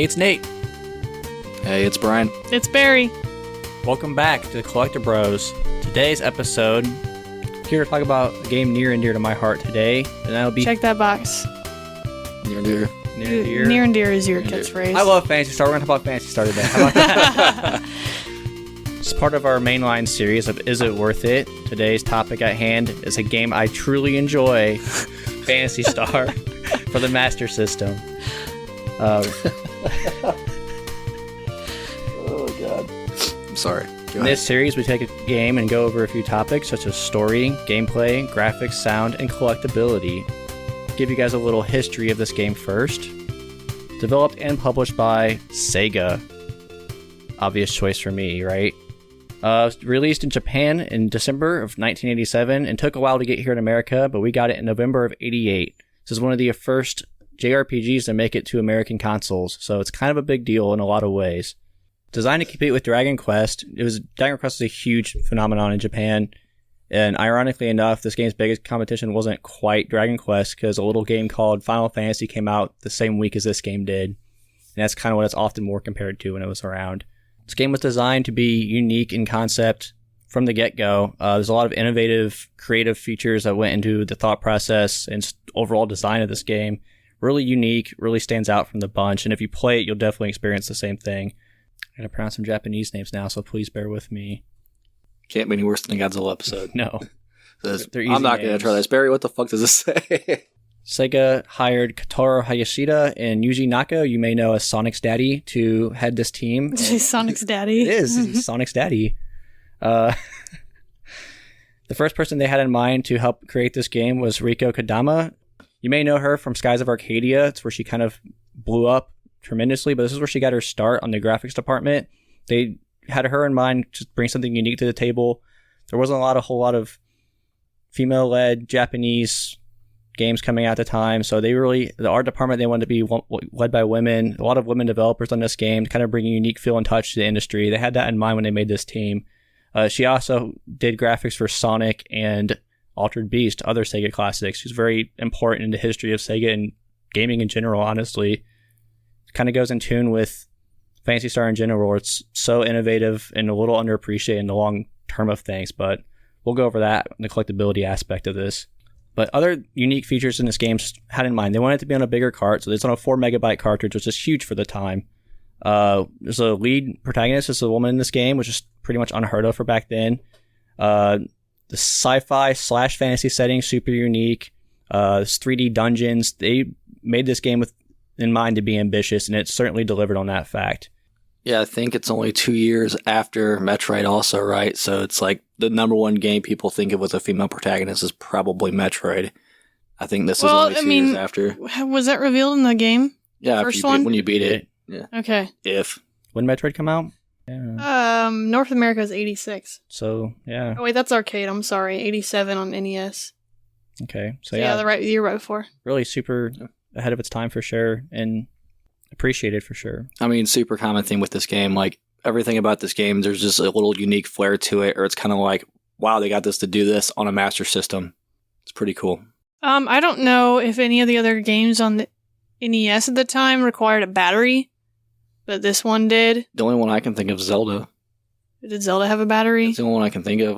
Hey, it's Nate. Hey, it's Brian. It's Barry. Welcome back to the Collecti-Bros. Today's episode, here to talk about a game near and dear to my heart today, and that'll be... Check that box. Near and dear. Near and dear. Near and dear is your catchphrase. I love Phantasy Star. We're going to talk about Phantasy Star today. How about that? It's part of our mainline series of Is It Worth It? Today's topic at hand is a game I truly enjoy, Phantasy Star, for the Master System. Oh, God. I'm sorry. In this series, we take a game and go over a few topics such as story, gameplay, graphics, sound, and collectability. Give you guys a little history of this game first. Developed and published by Sega. Obvious choice for me, right? Released in Japan in December of 1987 and took a while to get here in America, but we got it in November of 88. This is one of the first JRPGs to make it to American consoles, so it's kind of a big deal in a lot of ways. Designed to compete with Dragon Quest, Dragon Quest was a huge phenomenon in Japan, and ironically enough, this game's biggest competition wasn't quite Dragon Quest, because a little game called Final Fantasy came out the same week as this game did, and that's kind of what it's often more compared to when it was around. This game was designed to be unique in concept from the get-go. There's a lot of innovative, creative features that went into the thought process and overall design of this game. Really unique, really stands out from the bunch, and if you play it, you'll definitely experience the same thing. I'm going to pronounce some Japanese names now, so please bear with me. Can't be any worse than the Godzilla episode. No. I'm not going to try this. Barry, what the fuck does this say? Sega hired Kotaro Hayashida and Yuji Naka, you may know as Sonic's daddy, to head this team. He's Sonic's daddy. It is. He's Sonic's daddy. The first person they had in mind to help create this game was Riko Kodama. You may know her from Skies of Arcadia. It's where she kind of blew up tremendously, but this is where she got her start on the graphics department. They had her in mind to bring something unique to the table. There wasn't a whole lot of female-led Japanese games coming out at the time, so the art department, they wanted to be led by women. A lot of women developers on this game to kind of bring a unique feel and touch to the industry. They had that in mind when they made this team. She also did graphics for Sonic and Altered Beast, other Sega classics. She's very important in the history of Sega and gaming in general, honestly. Kind of goes in tune with Phantasy Star in general. It's so innovative and a little underappreciated in the long term of things, but we'll go over that, the collectability aspect of this. But other unique features in this game had in mind. They wanted it to be on a bigger cart, so it's on a 4 megabyte cartridge, which is huge for the time. There's a lead protagonist, is a woman in this game, which is pretty much unheard of for back then. The sci-fi / fantasy setting, super unique. There's 3D dungeons. They made this game in mind to be ambitious, and it certainly delivered on that fact. Yeah, I think it's only 2 years after Metroid also, right? So it's like the number one game people think of with a female protagonist is probably Metroid. I think this is only 2 years after. Was that revealed in the game? Yeah, first one? When you beat it. Yeah. Okay. When Metroid come out? Yeah. North America is 86. So, yeah. Oh, wait, that's arcade. I'm sorry. 87 on NES. Okay. So yeah, you're right before. Really super ahead of its time for sure, and appreciated for sure. I mean, super common theme with this game. Like, everything about this game, there's just a little unique flair to it, or it's kind of like, wow, they got this to do this on a Master System. It's pretty cool. I don't know if any of the other games on the NES at the time required a battery, but this one did. The only one I can think of is Zelda. Did Zelda have a battery? It's the only one I can think of,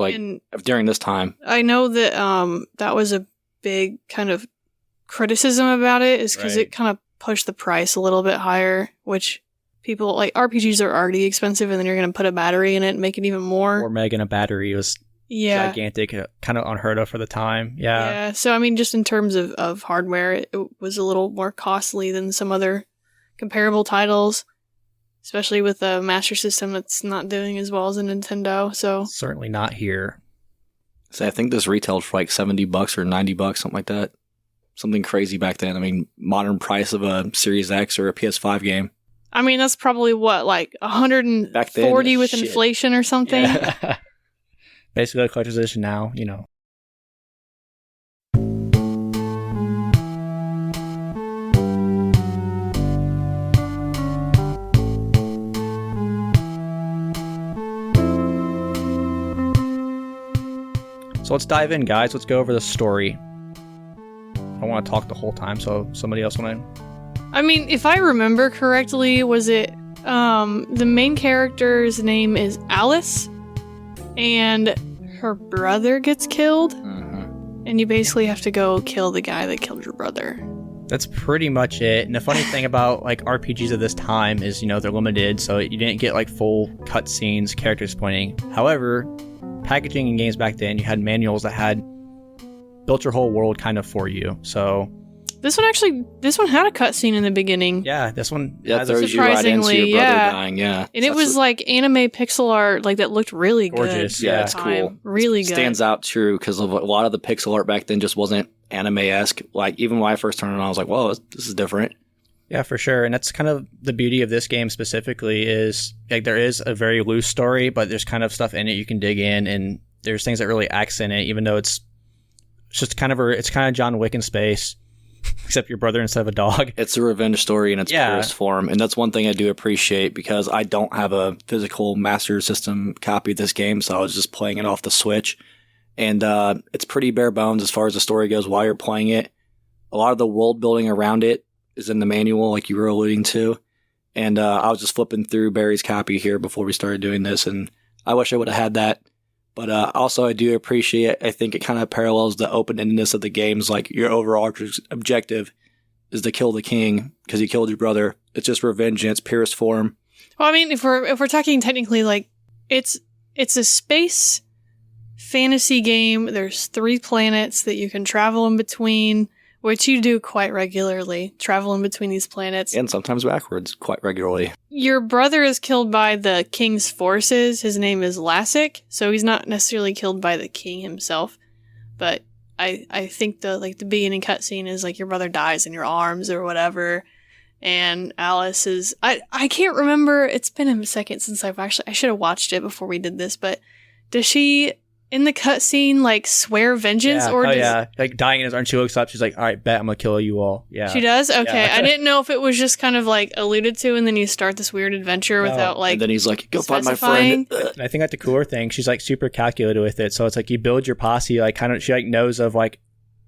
during this time. I know that that was a big kind of criticism about it, is because it kind of pushed the price a little bit higher, which people, like, RPGs are already expensive, and then you're going to put a battery in it and make it even more. 4 meg in a battery was gigantic, kind of unheard of for the time. Yeah, so I mean, just in terms of hardware, it was a little more costly than some other comparable titles, especially with a Master System that's not doing as well as a Nintendo. So certainly not here. So I think this retailed for like $70 or $90, something like that. Something crazy back then. I mean, modern price of a Series X or a PS5 game. I mean, that's probably what, like 140 with inflation or something? Yeah. Basically a collector's edition now, you know. So let's dive in, guys. Let's go over the story. I want to talk the whole time, so somebody else want to I mean, if I remember correctly, was it the main character's name is Alice, and her brother gets killed, and you basically have to go kill the guy that killed your brother. That's pretty much it. And the funny thing about like RPGs of this time is, they're limited, so you didn't get like full cutscenes, characters pointing. However, packaging in games back then, you had manuals that had built your whole world kind of for you. So this one had a cutscene in the beginning. Yeah, this one throws you right into your brother dying. Yeah, and it was like anime pixel art, like that looked really gorgeous. Good. Yeah, it's cool. Really good. Stands out true because a lot of the pixel art back then just wasn't anime-esque. Like even when I first turned it on, I was like, "Whoa, this is different." Yeah, for sure. And that's kind of the beauty of this game specifically is like there is a very loose story, but there's kind of stuff in it you can dig in, and there's things that really accent it, even though it's just kind of John Wick in space. Except your brother instead of a dog. It's a revenge story in its purest form. And that's one thing I do appreciate because I don't have a physical Master System copy of this game, so I was just playing it off the Switch. And it's pretty bare bones as far as the story goes while you're playing it. A lot of the world building around it is in the manual, like you were alluding to. And I was just flipping through Barry's copy here before we started doing this, and I wish I would have had that. But also, I do appreciate, I think it kind of parallels the open-endedness of the games. Like, your overall objective is to kill the king because he killed your brother. It's just revenge in its purest form. Well, I mean, if we're talking technically, like, it's a space fantasy game. There's 3 planets that you can travel in between, which you do quite regularly, travel in between these planets. And sometimes backwards, quite regularly. Your brother is killed by the king's forces. His name is Lassic, so he's not necessarily killed by the king himself. But I think the beginning cutscene is like your brother dies in your arms or whatever. And Alice is... I can't remember. It's been a second since I should have watched it before we did this, but does she... in the cutscene, like, swear vengeance? Like, dying in his arms, she looks up, she's like, alright, bet, I'm gonna kill you all. Yeah. She does? Okay. Yeah. I didn't know if it was just kind of, like, alluded to, and then you start this weird adventure without, like, and then he's like, go find my friend. I think that's the cooler thing. She's, like, super calculated with it, so it's like, you build your posse, like, kind of, she, like, knows of, like,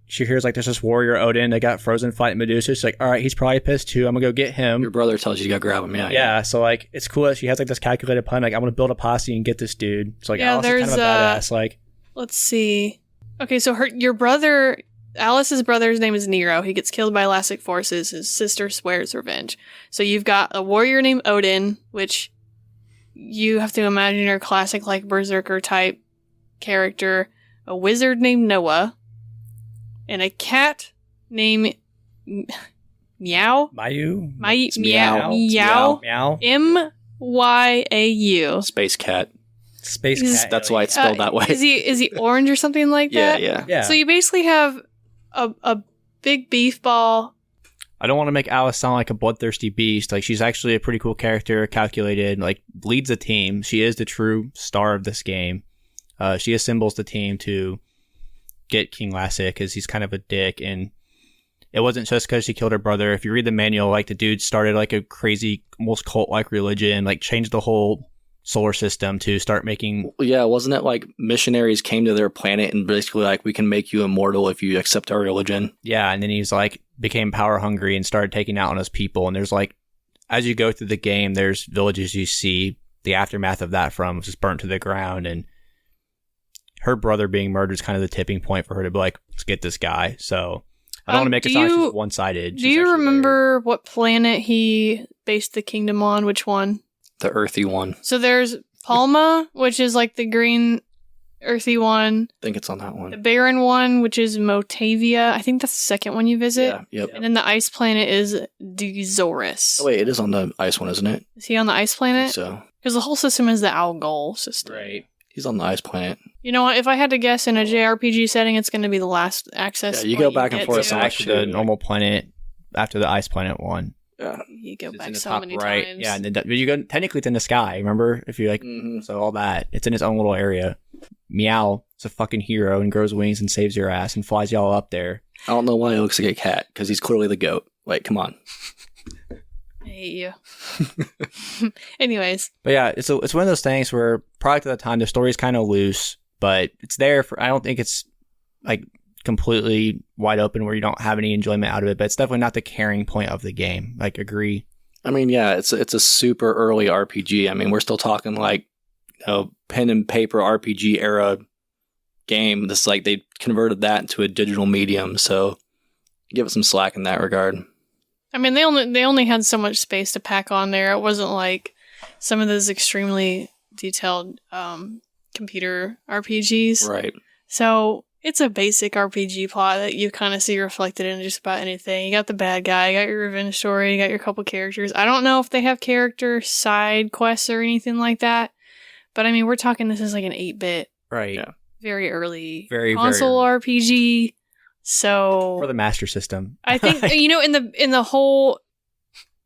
she hears, like, there's this warrior Odin that got frozen fighting Medusa. She's like, alright, he's probably pissed too, I'm gonna go get him. Your brother tells you to go grab him, yeah. So, like, it's cool that she has, like, this calculated plan, like, I'm gonna build a posse and get this dude. So, like, yeah, Alice is kind of a badass, like... Let's see. Okay, so your brother, Alice's brother's name is Nero. He gets killed by Lassic forces. His sister swears revenge. So you've got a warrior named Odin, which you have to imagine your classic, like, berserker type character. A wizard named Noah. And a cat named Meow? Meow. M-Y-A-U. Space cat. That's why it's spelled that way. Is he orange or something like that? Yeah. So you basically have a big beef ball. I don't want to make Alice sound like a bloodthirsty beast. Like, she's actually a pretty cool character, calculated, like, leads the team. She is the true star of this game. She assembles the team to get King Lassic because he's kind of a dick, and it wasn't just because she killed her brother. If you read the manual, like, the dude started, like, a crazy, almost cult-like religion, like, changed the whole solar system to start making... Yeah, wasn't it like missionaries came to their planet and basically like, we can make you immortal if you accept our religion? Yeah, and then he's like, became power hungry and started taking out on his people. And there's like, as you go through the game, there's villages you see the aftermath of that from, just burnt to the ground. And her brother being murdered is kind of the tipping point for her to be like, let's get this guy. So I don't want to make it sound like she's one-sided. Do you remember what planet he based the kingdom on? Which one? The earthy one. So there's Palma, which is like the green earthy one. I think it's on that one. The barren one, which is Motavia. I think that's the second one you visit. Yeah, yep. And then the ice planet is Dezorus. Oh, wait, it is on the ice one, isn't it? Is he on the ice planet? So. Because the whole system is the Algol system. Right. He's on the ice planet. You know what? If I had to guess in a JRPG setting, it's going to be the last access. Yeah, you go back and forth. So actually, the normal planet after the ice planet one. Yeah. You go back in the so top many right. times. Yeah, and then you go, technically it's in the sky, remember? If you like, So all that. It's in its own little area. Meow is a fucking hero and grows wings and saves your ass and flies y'all up there. I don't know why he looks like a cat, because he's clearly the goat. Like, come on. I hate you. Anyways. But yeah, it's one of those things where product of the time, the story's kind of loose, but it's there for, I don't think it's like completely wide open where you don't have any enjoyment out of it, but it's definitely not the carrying point of the game. Like, agree. I mean, yeah, it's a super early RPG. I mean, we're still talking like, pen and paper RPG era game. This like they converted that into a digital medium, so give it some slack in that regard. I mean, they only had so much space to pack on there. It wasn't like some of those extremely detailed computer RPGs. Right. So it's a basic RPG plot that you kind of see reflected in just about anything. You got the bad guy, you got your revenge story, you got your couple characters. I don't know if they have character side quests or anything like that, but I mean, we're talking this is like an 8-bit, right? Yeah. Very early very console early. RPG. So for the Master System, I think in the whole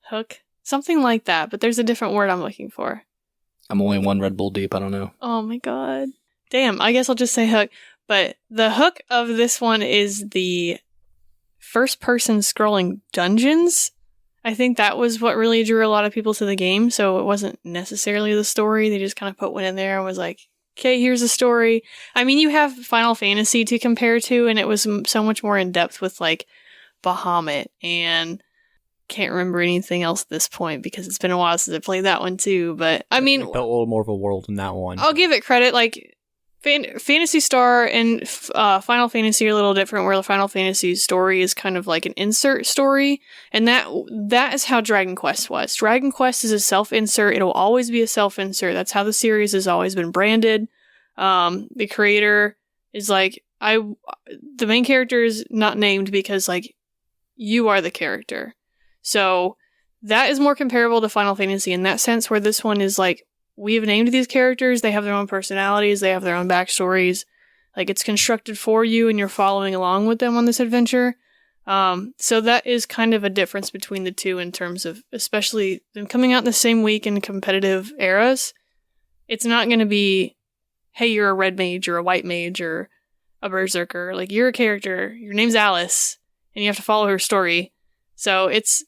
hook, something like that. But there's a different word I'm looking for. I'm only one Red Bull deep. I don't know. Oh my god, damn! I guess I'll just say hook. But the hook of this one is the first-person scrolling dungeons. I think that was what really drew a lot of people to the game. So it wasn't necessarily the story. They just kind of put one in there and was like, okay, here's a story. I mean, you have Final Fantasy to compare to, and it was so much more in depth with like Bahamut, and can't remember anything else at this point because it's been a while since I played that one too. But I mean, built a little more of a world in that one. I'll give it credit. Like Phantasy Star and Final Fantasy are a little different, where the Final Fantasy story is kind of like an insert story, and that is how Dragon Quest was. Dragon Quest is a self-insert. It'll always be a self-insert. That's how the series has always been branded. The creator is like, the main character is not named because like you are the character. So that is more comparable to Final Fantasy in that sense, where this one is like, we have named these characters, they have their own personalities, they have their own backstories. Like, it's constructed for you and you're following along with them on this adventure. So that is kind of a difference between the two in terms of, especially them coming out in the same week in competitive eras. It's not going to be, hey, you're a red mage or a white mage or a berserker. Like, you're a character, your name's Alice, and you have to follow her story. So it's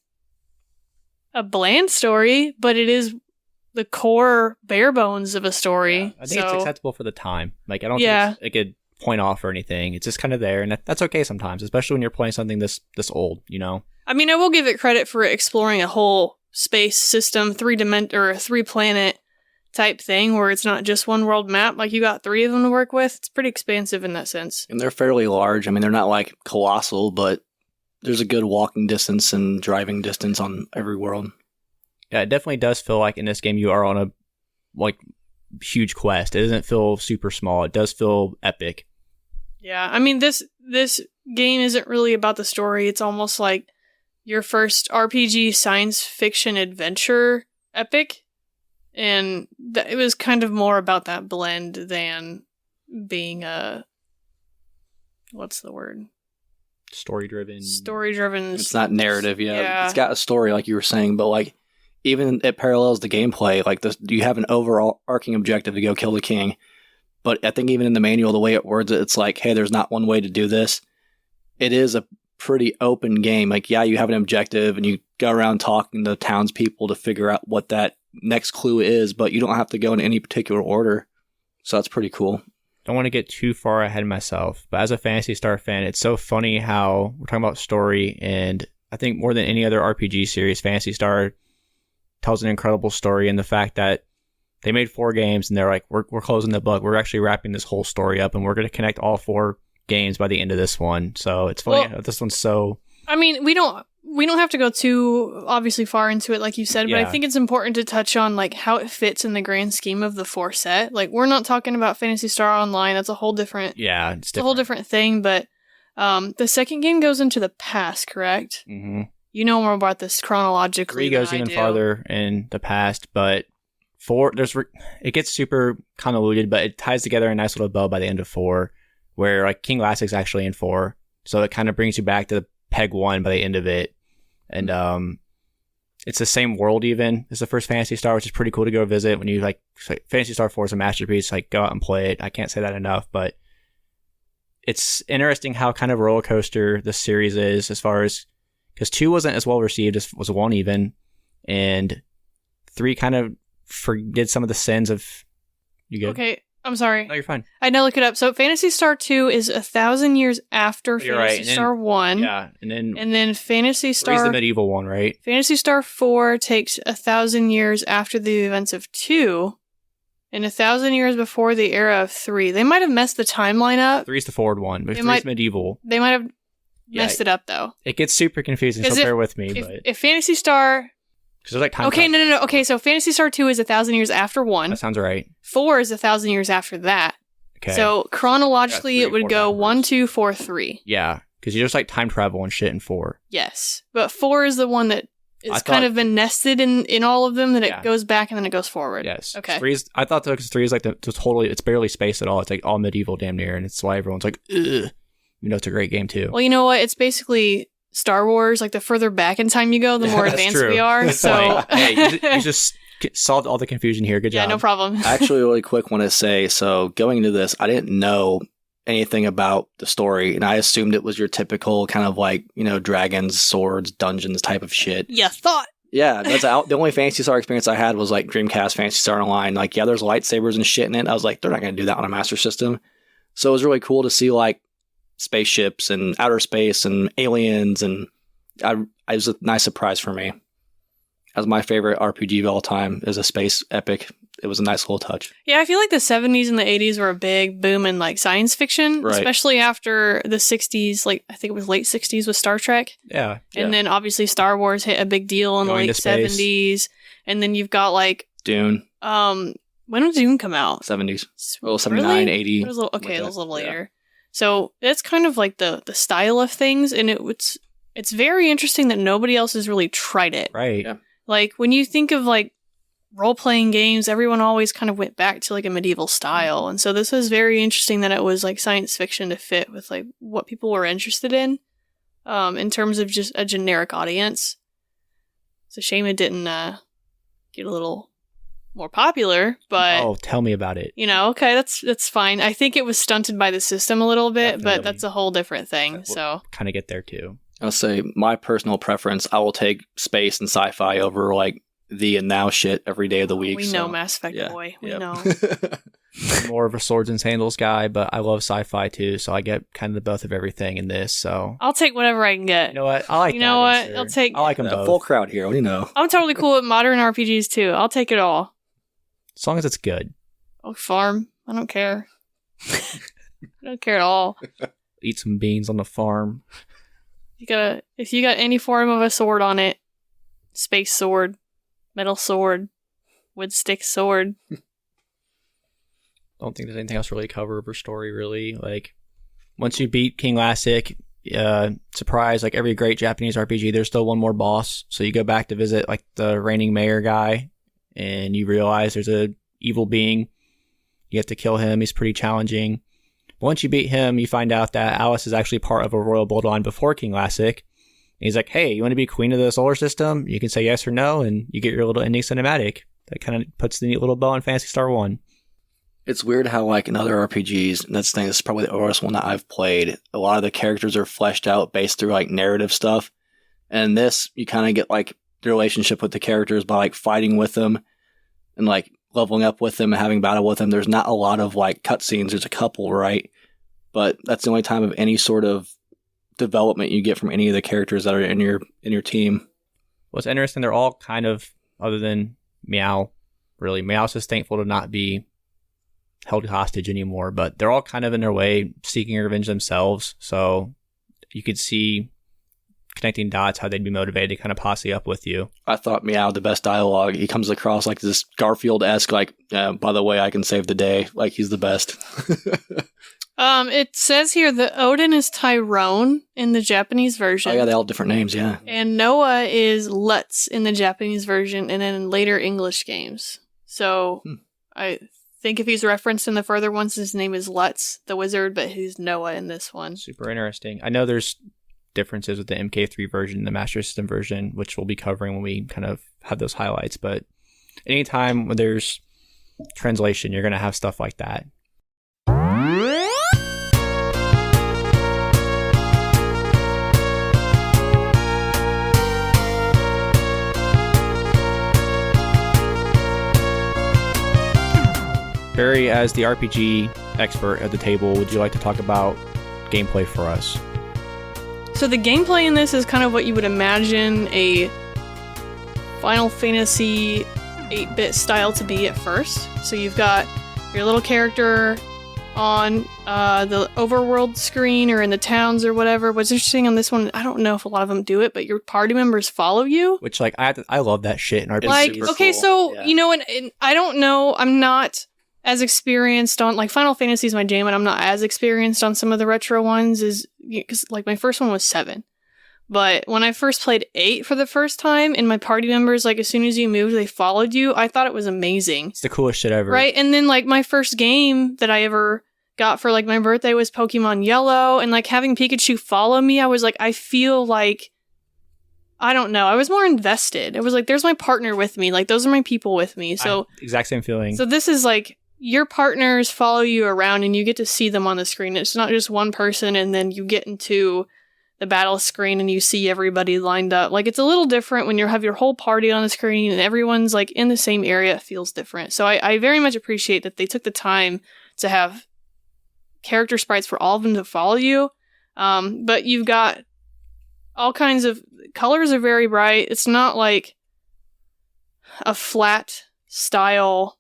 a bland story, but it is the core bare bones of a story. Yeah, I think it's acceptable for the time. Like, I don't think it's like a point off or anything. It's just kind of there, and that's okay sometimes, especially when you're playing something this old, you know? I mean, I will give it credit for exploring a whole space system, 3-planet type thing, where it's not just one world map. Like, you got 3 of them to work with. It's pretty expansive in that sense. And they're fairly large. I mean, they're not like colossal, but there's a good walking distance and driving distance on every world. Yeah, it definitely does feel like in this game you are on a like huge quest. It doesn't feel super small. It does feel epic. Yeah, I mean, this game isn't really about the story. It's almost like your first RPG science fiction adventure epic, and it was kind of more about that blend than being a, what's the word? Story-driven. It's not narrative, yeah. It's got a story, like you were saying, but like, even it parallels the gameplay. Like, you have an overall arcing objective to go kill the king. But I think even in the manual, the way it words it, it's like, hey, there's not one way to do this. It is a pretty open game. Like, yeah, you have an objective and you go around talking to townspeople to figure out what that next clue is, but you don't have to go in any particular order. So that's pretty cool. Don't want to get too far ahead of myself, but as a Phantasy Star fan, it's so funny how we're talking about story, and I think more than any other RPG series, Phantasy Star tells an incredible story, and the fact that they made 4 games and they're like, we're closing the book. We're actually wrapping this whole story up, and we're going to connect all 4 games by the end of this one. So it's funny how this one's so... I mean, we don't have to go too obviously far into it, like you said, but I think it's important to touch on like how it fits in the grand scheme of the 4 set. Like, we're not talking about Phantasy Star Online. That's a whole different... Yeah, it's a whole different thing, but the second game goes into the past, correct? Mm-hmm. You know more about this chronologically. 3 goes even farther in the past, but 4, it gets super convoluted, but it ties together a nice little bow by the end of 4, where like King Lassig's actually in 4, so it kind of brings you back to Peg 1 by the end of it, and it's the same world even as the first Phantasy Star, which is pretty cool to go visit when you like Phantasy Star 4 is a masterpiece. Like, go out and play it. I can't say that enough, but it's interesting how kind of roller coaster the series is, as far as, because 2 wasn't as well received as was 1 even, and 3 kind of forget some of the sins of... You good? Okay, I'm sorry. No, you're fine. I know, look it up. So Phantasy Star 2 is 1,000 years after Phantasy Star 1. Yeah, and then Fantasy Star... 3's the medieval one, right? Phantasy Star 4 takes 1,000 years after the events of 2, and 1,000 years before the era of 3. They might have messed the timeline up. 3's the forward one, but 3's medieval. They might have messed it up, though. It gets super confusing, so bear with me. If Phantasy Star... Because there's like time. Okay, no. Okay, so Phantasy Star 2 is 1,000 years after 1. That sounds right. 4 is 1,000 years after that. Okay. So chronologically, it would go 1, 2, 4, 3. Yeah, because you just like time travel and shit in 4. Yes, but 4 is the one that is kind of been nested in all of them. That it goes back and then it goes forward. Yes. Okay. 3's. I thought because 3 is like it's barely space at all. It's like all medieval, damn near, and it's why everyone's like, ugh. You know, it's a great game too. Well, you know what? It's basically Star Wars. Like the further back in time you go, the more advanced we are. So hey, you just solved all the confusion here. Good job. Yeah, no problem. I actually really quick want to say, so going into this, I didn't know anything about the story, and I assumed it was your typical kind of like, you know, dragons, swords, dungeons type of shit. You thought. Yeah, that's the only Phantasy Star experience I had was like Dreamcast Phantasy Star Online. Like, yeah, there's lightsabers and shit in it. I was like, they're not going to do that on a Master System. So it was really cool to see like spaceships and outer space and aliens, and it was a nice surprise for me. As my favorite RPG of all time is a space epic. It was a nice little touch. Yeah, I feel like the 70s and the 80s were a big boom in like science fiction, especially after the 60s, like I think it was late 60s with Star Trek. Yeah. And then obviously Star Wars hit a big deal in the late 70s. And then you've got like Dune. When did Dune come out? 70s. Well, 79, really? 80. It was it was a little later. So that's kind of like the style of things, and it's very interesting that nobody else has really tried it. Right. Yeah. Like when you think of like role-playing games, everyone always kind of went back to like a medieval style. And so this was very interesting that it was like science fiction to fit with like what people were interested in terms of just a generic audience. It's a shame it didn't get a little more popular, but oh, tell me about it. You know, okay, that's fine. I think it was stunted by the system a little bit, Definitely. But that's a whole different thing. We'll so kind of get there too. I'll say my personal preference, I will take space and sci-fi over like the and now shit every day of the week. We know Mass Effect boy. We know. I'm more of a swords and sandals guy, but I love sci-fi too, so I get kind of the both of everything in this. So I'll take whatever I can get. You know what? I like. You know what? I'll take. I like them both. Full crowd here. What do you know? I'm totally cool with modern RPGs too. I'll take it all. As long as it's good. Oh, farm. I don't care. I don't care at all. Eat some beans on the farm. If you got any form of a sword on it, space sword, metal sword, wood stick sword. I don't think there's anything else really to cover for story, really. Like, once you beat King Classic, surprise, like every great Japanese RPG, there's still one more boss. So you go back to visit, like, the reigning mayor guy, and you realize there's a evil being. You have to kill him. He's pretty challenging. Once you beat him, you find out that Alice is actually part of a royal bloodline before King Classic. And he's like, hey, you want to be queen of the solar system? You can say yes or no, and you get your little ending cinematic. That kind of puts the neat little bow on Phantasy Star 1. It's weird how, like, in other RPGs, and that's the thing, this is probably the oldest one that I've played, a lot of the characters are fleshed out based through, like, narrative stuff. And this, you kind of get, like, the relationship with the characters by, like, fighting with them and, like, leveling up with them and having battle with them. There's not a lot of, like, cutscenes. There's a couple, right? But that's the only time of any sort of development you get from any of the characters that are in your team. What's interesting, they're all kind of, other than Meow, really. Meow's just thankful to not be held hostage anymore, but they're all kind of in their way seeking revenge themselves. So you could see connecting dots, how they'd be motivated to kind of posse up with you. I thought Meow, the best dialogue. He comes across like this Garfield-esque, like, by the way, I can save the day. Like, he's the best. It says here that Odin is Tyrone in the Japanese version. Oh yeah, they all have different names, yeah. And Noah is Lutz in the Japanese version and then in later English games. So I think if he's referenced in the further ones, his name is Lutz, the wizard, but he's Noah in this one. Super interesting. I know there's differences with the MK3 version and the Master System version, which we'll be covering when we kind of have those highlights, but anytime when there's translation, you're going to have stuff like that. Barry, as the RPG expert at the table, would you like to talk about gameplay for us? So the gameplay in this is kind of what you would imagine a Final Fantasy 8-bit style to be at first. So you've got your little character on the overworld screen or in the towns or whatever. What's interesting on this one, I don't know if a lot of them do it, but your party members follow you. Which, like, I love that shit in RPGs. Like, okay, cool. so, Yeah. you know, and I don't know, I'm not as experienced on, like, Final Fantasy is my jam, and I'm not as experienced on some of the retro ones, because, like, my first one was 7. But when I first played 8 for the first time, and my party members, like, as soon as you moved, they followed you, I thought it was amazing. It's the coolest shit ever. Right? And then, like, my first game that I ever got for, like, my birthday was Pokemon Yellow, and, like, having Pikachu follow me, I was like, I feel like, I don't know, I was more invested. It was like, there's my partner with me. Like, those are my people with me. So, exact same feeling. So this is, like, your partners follow you around, and you get to see them on the screen. It's not just one person, and then you get into the battle screen and you see everybody lined up. Like, it's a little different when you have your whole party on the screen and everyone's, like, in the same area. It feels different. So I very much appreciate that they took the time to have character sprites for all of them to follow you. But you've got all kinds of colors are very bright. It's not like a flat style,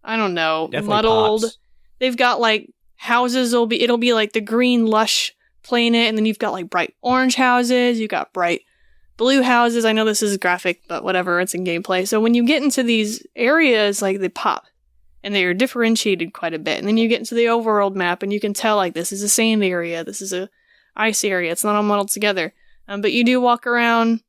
I don't know, Definitely muddled. pops. They've got, like, houses it'll be like the green lush planet, and then you've got, like, bright orange houses, you've got bright blue houses. I know this is graphic, but whatever, it's in gameplay. So when you get into these areas, like, they pop, and they are differentiated quite a bit. And then you get into the overworld map, and you can tell, like, this is a sand area, this is a ice area, it's not all muddled together. But you do walk around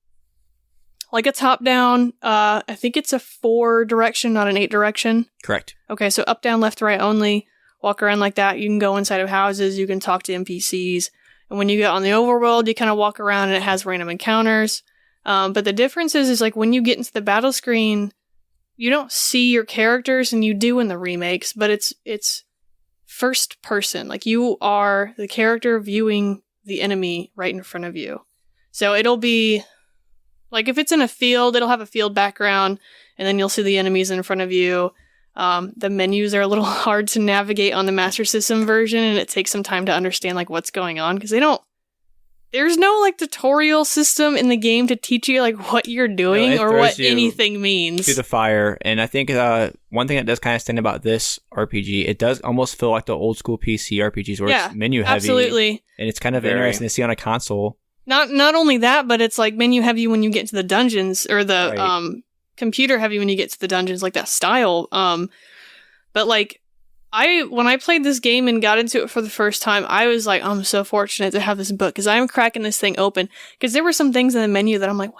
like a top-down, I think it's a 4-direction, not an 8-direction. Correct. Okay, so up, down, left, right only. Walk around like that. You can go inside of houses, you can talk to NPCs. And when you get on the overworld, you kind of walk around and it has random encounters. But the difference is like when you get into the battle screen, you don't see your characters, and you do in the remakes, but it's first person. Like, you are the character viewing the enemy right in front of you. So it'll be, like, if it's in a field, it'll have a field background, and then you'll see the enemies in front of you. The menus are a little hard to navigate on the Master System version, and it takes some time to understand, like, what's going on, because there's no, like, tutorial system in the game to teach you, like, what you're doing or what anything means. To the fire. And I think one thing that does kind of stand about this RPG, it does almost feel like the old school PC RPGs where it's menu heavy. Absolutely. And it's kind of interesting to see on a console. Not only that, but it's like menu heavy when you get to the dungeons, or the computer heavy when you get to the dungeons, like that style. But, like, when I played this game and got into it for the first time, I was like, I'm so fortunate to have this book, because I'm cracking this thing open. Because there were some things in the menu that I'm like,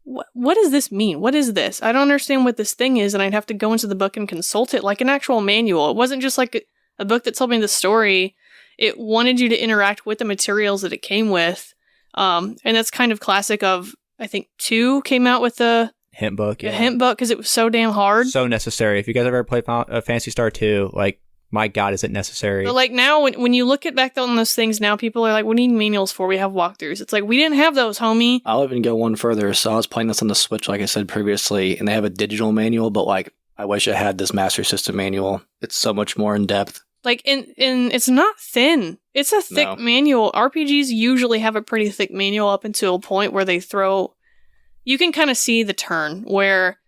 what does this mean? What is this? I don't understand what this thing is, and I'd have to go into the book and consult it like an actual manual. It wasn't just like a book that told me the story. It wanted you to interact with the materials that it came with. And that's kind of classic of, I think 2 came out with a hint book. A hint book, because it was so damn hard. So necessary. If you guys ever played Phantasy Star 2, like, my God, is it necessary? But, like, now, when you look at back on those things now, people are like, what do you need manuals for? We have walkthroughs. It's like, we didn't have those, homie. I'll even go one further. So I was playing this on the Switch, like I said previously, and they have a digital manual, but, like, I wish I had this Master System manual. It's so much more in depth. Like, and it's not thin. It's a thick manual. RPGs usually have a pretty thick manual up until a point where they throw... You can kind of see the turn, where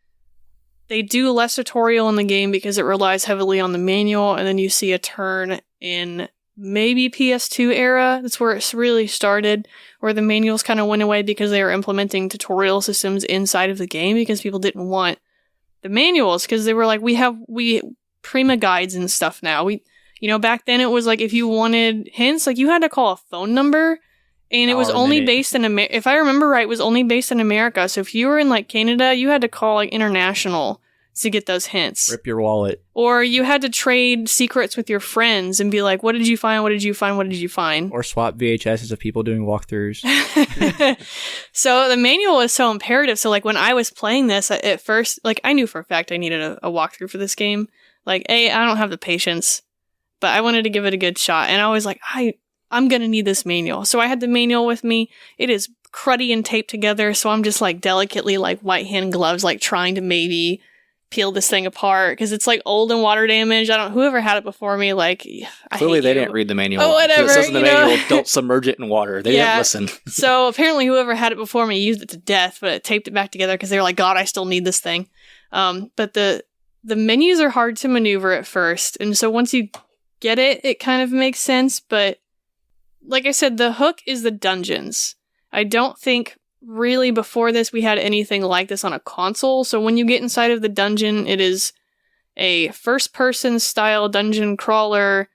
they do less tutorial in the game because it relies heavily on the manual, and then you see a turn in maybe PS2 era. That's where it's really started, where the manuals kind of went away because they were implementing tutorial systems inside of the game because people didn't want the manuals, because they were like, we Prima guides and stuff now. Back then it was like, if you wanted hints, like, you had to call a phone number, and it was only based in America. If I remember right, it was only based in America. So if you were in, like, Canada, you had to call, like, international to get those hints. Rip your wallet. Or you had to trade secrets with your friends and be like, what did you find? What did you find? What did you find? Or swap VHSs of people doing walkthroughs. So the manual is so imperative. So, like, when I was playing this at first, like, I knew for a fact I needed a walkthrough for this game. Like, I don't have the patience, but I wanted to give it a good shot. And I was like, I'm going to need this manual. So I had the manual with me. It is cruddy and taped together. So I'm just, like, delicately, like, white hand gloves, like, trying to maybe peel this thing apart because it's like old and water damaged. Whoever had it before me, like, clearly they didn't read the manual. Oh, whatever. It says in the manual, don't submerge it in water. They didn't listen. So apparently whoever had it before me used it to death, but it taped it back together because they were like, God, I still need this thing. But the menus are hard to maneuver at first. And so once you get it, it kind of makes sense. But like I said, the hook is the dungeons. I don't think really before this we had anything like this on a console. So when you get inside of the dungeon, it is a first-person style dungeon crawler.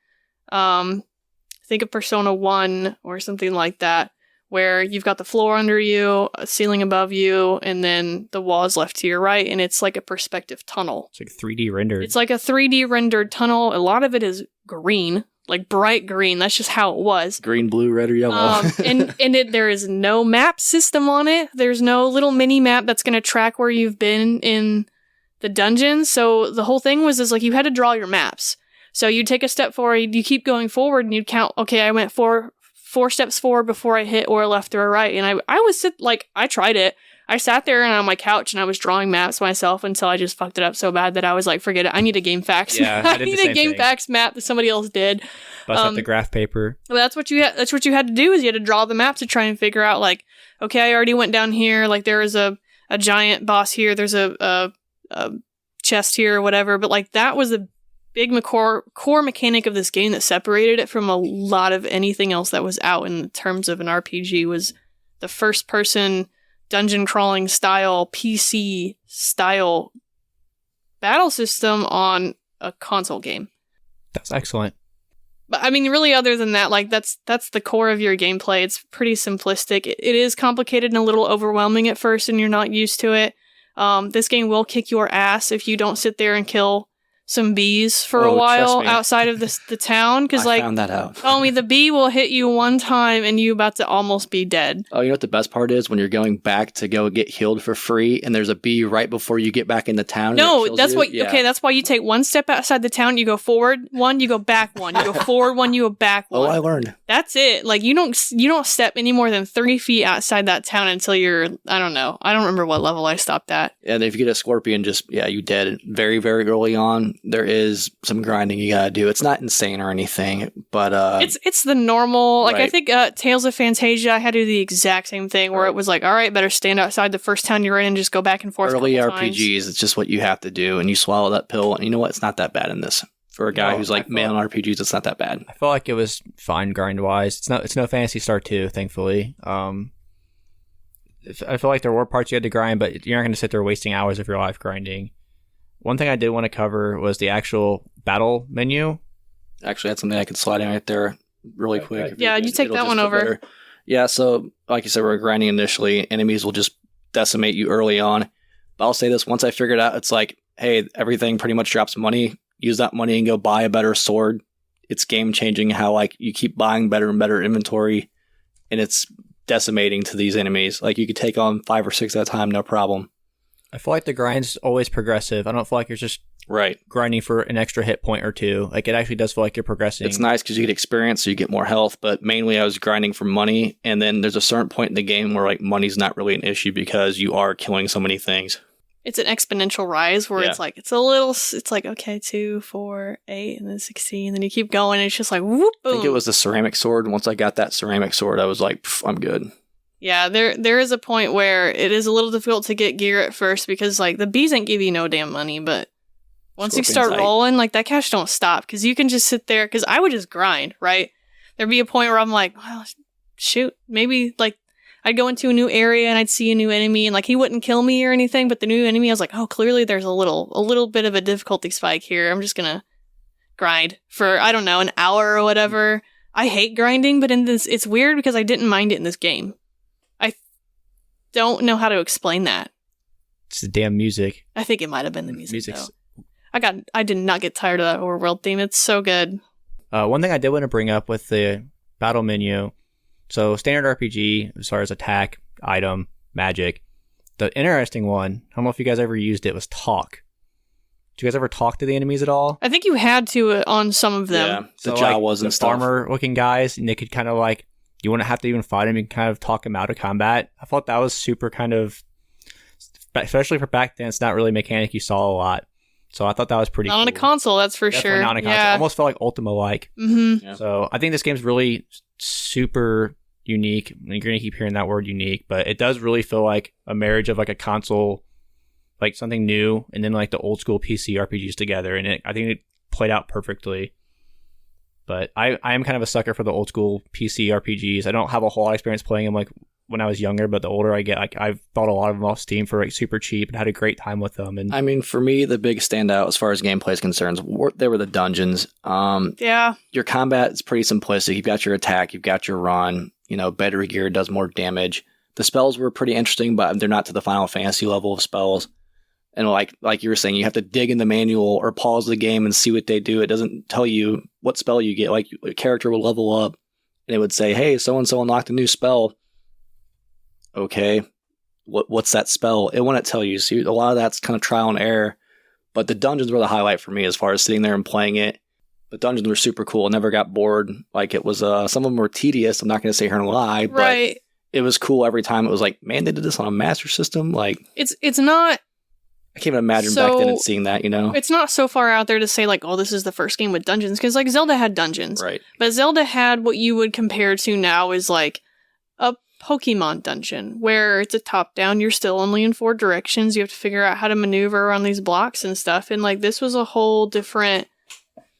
Think of Persona 1 or something like that, where you've got the floor under you, a ceiling above you, and then the walls left to your right, and it's like a perspective tunnel. It's like 3D rendered. It's like a 3D rendered tunnel. A lot of it is green, like bright green. That's just how it was. Green, blue, red, or yellow. There is no map system on it. There's no little mini map that's going to track where you've been in the dungeon. So the whole thing was like you had to draw your maps. So you take a step forward, you keep going forward, and you'd count, okay, I went four steps forward before I hit or left or right. And I tried it. I sat there and on my couch and I was drawing maps myself until I just fucked it up so bad that I was like, forget it. I need a game facts. Yeah, I need a game facts map that somebody else did. Bust out the graph paper. Well, that's what you had to do, is you had to draw the map to try and figure out, like, okay, I already went down here. Like, there is a giant boss here. There's a chest here or whatever. But like, that was the big core mechanic of this game that separated it from a lot of anything else that was out in terms of an RPG, was the first person dungeon crawling style, PC style battle system on a console game. That's excellent. But I mean, really, other than that, like, that's the core of your gameplay. It's pretty simplistic. It is complicated and a little overwhelming at first, and you're not used to it. This game will kick your ass if you don't sit there and kill some bees for a while outside of the town, because I found that out. the bee will hit you one time and you about to almost be dead. Oh, you know what the best part is? When you're going back to go get healed for free and there's a bee right before you get back into town. No, that's that's why you take one step outside the town, you go forward one, you go back one, you go forward one, you go back one. Oh, I learned. That's it. Like, you don't step any more than 3 feet outside that town until you're, I don't know. I don't remember what level I stopped at. And if you get a scorpion, you dead very, very early on. There is some grinding you gotta do. It's not insane or anything, but it's the normal. Like, right. I think Tales of Phantasia, I had to do the exact same thing where it was like, all right, better stand outside the first town you're in and just go back and forth. Early RPGs, it's just what you have to do, and you swallow that pill. And you know what? It's not that bad in this. For a guy who's like male on RPGs, it's not that bad. I felt like it was fine grind wise. It's no Phantasy Star 2, thankfully. I feel like there were parts you had to grind, but you're not going to sit there wasting hours of your life grinding. One thing I did want to cover was the actual battle menu. Actually, that's something I could slide in right there really quick. Yeah, you take that one over. Better. Yeah, so like you said, we're grinding initially. Enemies will just decimate you early on. But I'll say this, once I figured out, it's like, hey, everything pretty much drops money. Use that money and go buy a better sword. It's game changing how like you keep buying better and better inventory, and it's decimating to these enemies. Like, you could take on 5 or 6 at a time, no problem. I feel like the grind's always progressive. I don't feel like you're just grinding for an extra hit point or two. Like, it actually does feel like you're progressing. It's nice because you get experience, so you get more health, but mainly I was grinding for money, and then there's a certain point in the game where like money's not really an issue because you are killing so many things. It's an exponential rise where it's like, it's like, okay, 2, 4, 8, and then 16, and then you keep going, and it's just like, whoop, boom. I think it was the ceramic sword. Once I got that ceramic sword, I was like, I'm good. Yeah, there is a point where it is a little difficult to get gear at first because, like, the bees ain't give you no damn money, but once you start rolling, like, that cash don't stop because you can just sit there, because I would just grind, right? There'd be a point where I'm like, well, shoot, maybe, like, I'd go into a new area and I'd see a new enemy and like he wouldn't kill me or anything, but the new enemy, I was like, oh, clearly there's a little bit of a difficulty spike here. I'm just gonna grind for, I don't know, an hour or whatever. I hate grinding, but in this, it's weird because I didn't mind it in this game. I don't know how to explain that. It's the damn music. I think it might have been the music. I did not get tired of that overworld theme. It's so good. One thing I did want to bring up with the battle menu. So, standard RPG, as far as attack, item, magic. The interesting one, I don't know if you guys ever used it, was talk. Did you guys ever talk to the enemies at all? I think you had to on some of them. Yeah, the Jawas and stuff. Farmer-looking guys, and they could kind of like, you wouldn't have to even fight them, you can kind of talk them out of combat. I thought that was super kind of especially for back then, it's not really a mechanic you saw a lot. So I thought that was pretty cool. Not on a console, that's for Definitely sure. Not on a console. Yeah. Almost felt like Ultima-like. Mm-hmm. Yeah. So I think this game's really super unique. You're going to keep hearing that word unique, but it does really feel like a marriage of like a console, like something new, and then like the old school PC RPGs together. And I think it played out perfectly. But I am kind of a sucker for the old school PC RPGs. I don't have a whole lot of experience playing them like when I was younger, but the older I get, like I've bought a lot of them off Steam for like super cheap and had a great time with them. And I mean, for me, the big standout as far as gameplay is concerned, they were the dungeons. Yeah. Your combat is pretty simplistic. You've got your attack, you've got your run. Better gear does more damage. The spells were pretty interesting, but they're not to the Final Fantasy level of spells. And like you were saying, you have to dig in the manual or pause the game and see what they do. It doesn't tell you what spell you get. Like a character will level up and it would say, hey, so-and-so unlocked a new spell. Okay, what's that spell? It wouldn't tell you. So a lot of that's kind of trial and error. But the dungeons were the highlight for me as far as sitting there and playing it. The dungeons were super cool. I never got bored. Like it was, some of them were tedious. I'm not going to say here and lie, but Right. it was cool every time. It was like, man, they did this on a Master System. Like It's not. I can't even imagine back then and seeing that. It's not so far out there to say like, oh, this is the first game with dungeons, because like Zelda had dungeons, Right. But Zelda had what you would compare to now is like a Pokemon dungeon, where it's a top down. You're still only in 4 directions. You have to figure out how to maneuver around these blocks and stuff. And like this was a whole different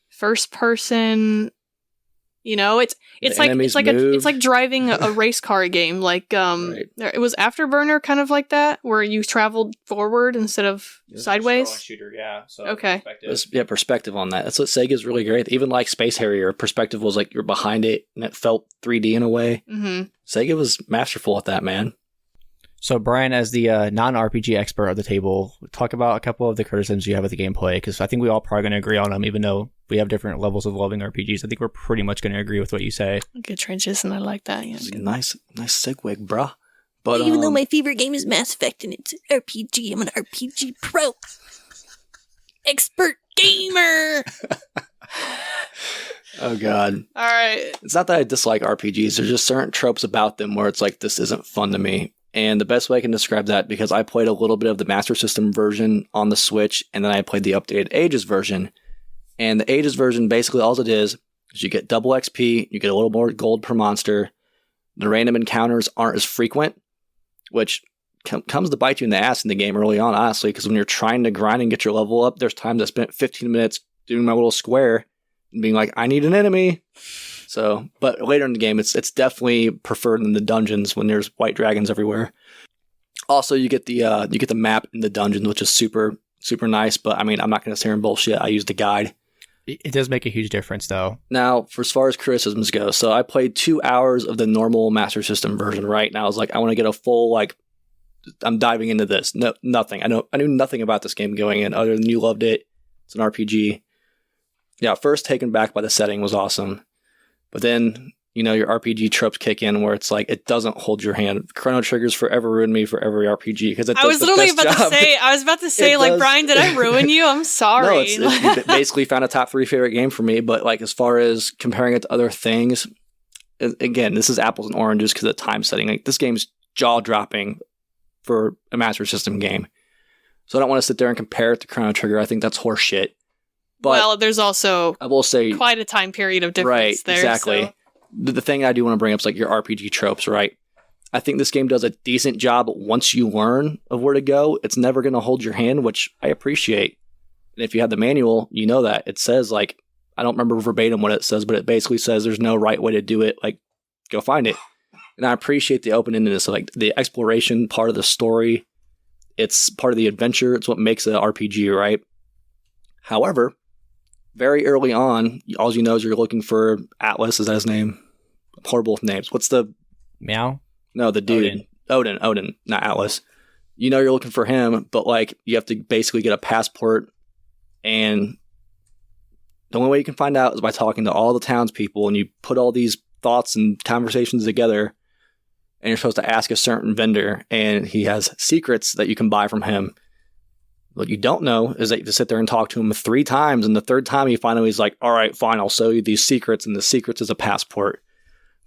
first person. It's like driving a race car game. Like Right. it was Afterburner, kind of like that, where you traveled forward instead of sideways. Shooter, yeah. So Okay. Perspective on that. That's what Sega's really great. Even like Space Harrier, perspective was like you're behind it and it felt 3D in a way. Mm-hmm. Sega was masterful at that, man. So Brian, as the non-RPG expert of the table, talk about a couple of the criticisms you have with the gameplay, because I think we all probably going to agree on them, even though we have different levels of loving RPGs. I think we're pretty much going to agree with what you say. Good transition. I like that. Yeah. It's a nice segue, bruh. But even though my favorite game is Mass Effect and it's RPG, I'm an RPG pro. Expert gamer. Oh god. All right. It's not that I dislike RPGs. There's just certain tropes about them where it's like, this isn't fun to me. And the best way I can describe that, because I played a little bit of the Master System version on the Switch, and then I played the updated Ages version. And the Ages version, basically all it is you get double XP, you get a little more gold per monster. The random encounters aren't as frequent, which comes to bite you in the ass in the game early on, honestly, because when you're trying to grind and get your level up, there's times I spent 15 minutes doing my little square and being like, I need an enemy. So, but later in the game, it's definitely preferred in the dungeons when there's white dragons everywhere. Also, you get the map in the dungeons, which is super, super nice. But I mean, I'm not going to sit here and bullshit. I used the guide. It does make a huge difference, though. Now, for as far as criticisms go, so I played 2 hours of the normal Master System version, right? And I was like, I want to get a full, like, I'm diving into this. No, nothing. I knew nothing about this game going in other than you loved it. It's an RPG. Yeah, first taken back by the setting was awesome. But then, your RPG tropes kick in where it's like, it doesn't hold your hand. Chrono Trigger's forever ruined me for every RPG because it does I was about to say, like, Brian, did I ruin you? I'm sorry. No, it basically found a top 3 favorite game for me. But like, as far as comparing it to other things, again, this is apples and oranges because of the time setting. Like, this game's jaw-dropping for a Master System game. So I don't want to sit there and compare it to Chrono Trigger. I think that's horse shit. But well, there's also I will say quite a time period of difference right, there. Exactly. So. The thing I do want to bring up is like your RPG tropes, right? I think this game does a decent job once you learn of where to go. It's never going to hold your hand, which I appreciate. And if you have the manual, you know that. It says, like, I don't remember verbatim what it says, but it basically says there's no right way to do it. Like, go find it. And I appreciate the open-endedness, like the exploration part of the story. It's part of the adventure. It's what makes an RPG, right? However, very early on, all you know is you're looking for Atlas. Is that his name? Horrible names. What's the... Meow? No, the dude. Odin, not Atlas. You know you're looking for him, but like you have to basically get a passport, and the only way you can find out is by talking to all the townspeople, and you put all these thoughts and conversations together, and you're supposed to ask a certain vendor, and he has secrets that you can buy from him. What you don't know is that you have to sit there and talk to him 3 times, and the 3rd time he finally is like, all right, fine, I'll show you these secrets, and the secrets is a passport.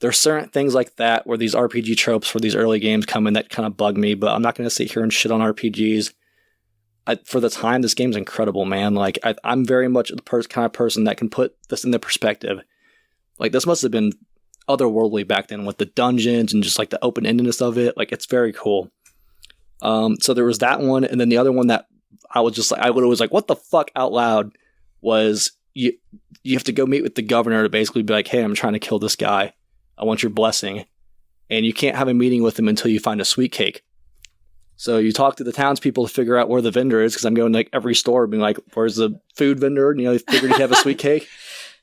There's certain things like that where these RPG tropes for these early games come in that kind of bug me, but I'm not going to sit here and shit on RPGs. For the time, this game's incredible, man. Like, I'm very much the kind of person that can put this into perspective. Like, this must have been otherworldly back then with the dungeons and just like the open-endedness of it. Like, it's very cool. So there was that one, and then the other one that I literally was like, what the fuck out loud was you have to go meet with the governor to basically be like, hey, I'm trying to kill this guy. I want your blessing. And you can't have a meeting with him until you find a sweet cake. So you talk to the townspeople to figure out where the vendor is, because I'm going to like every store being like, where's the food vendor? And, they figured he'd have a sweet cake.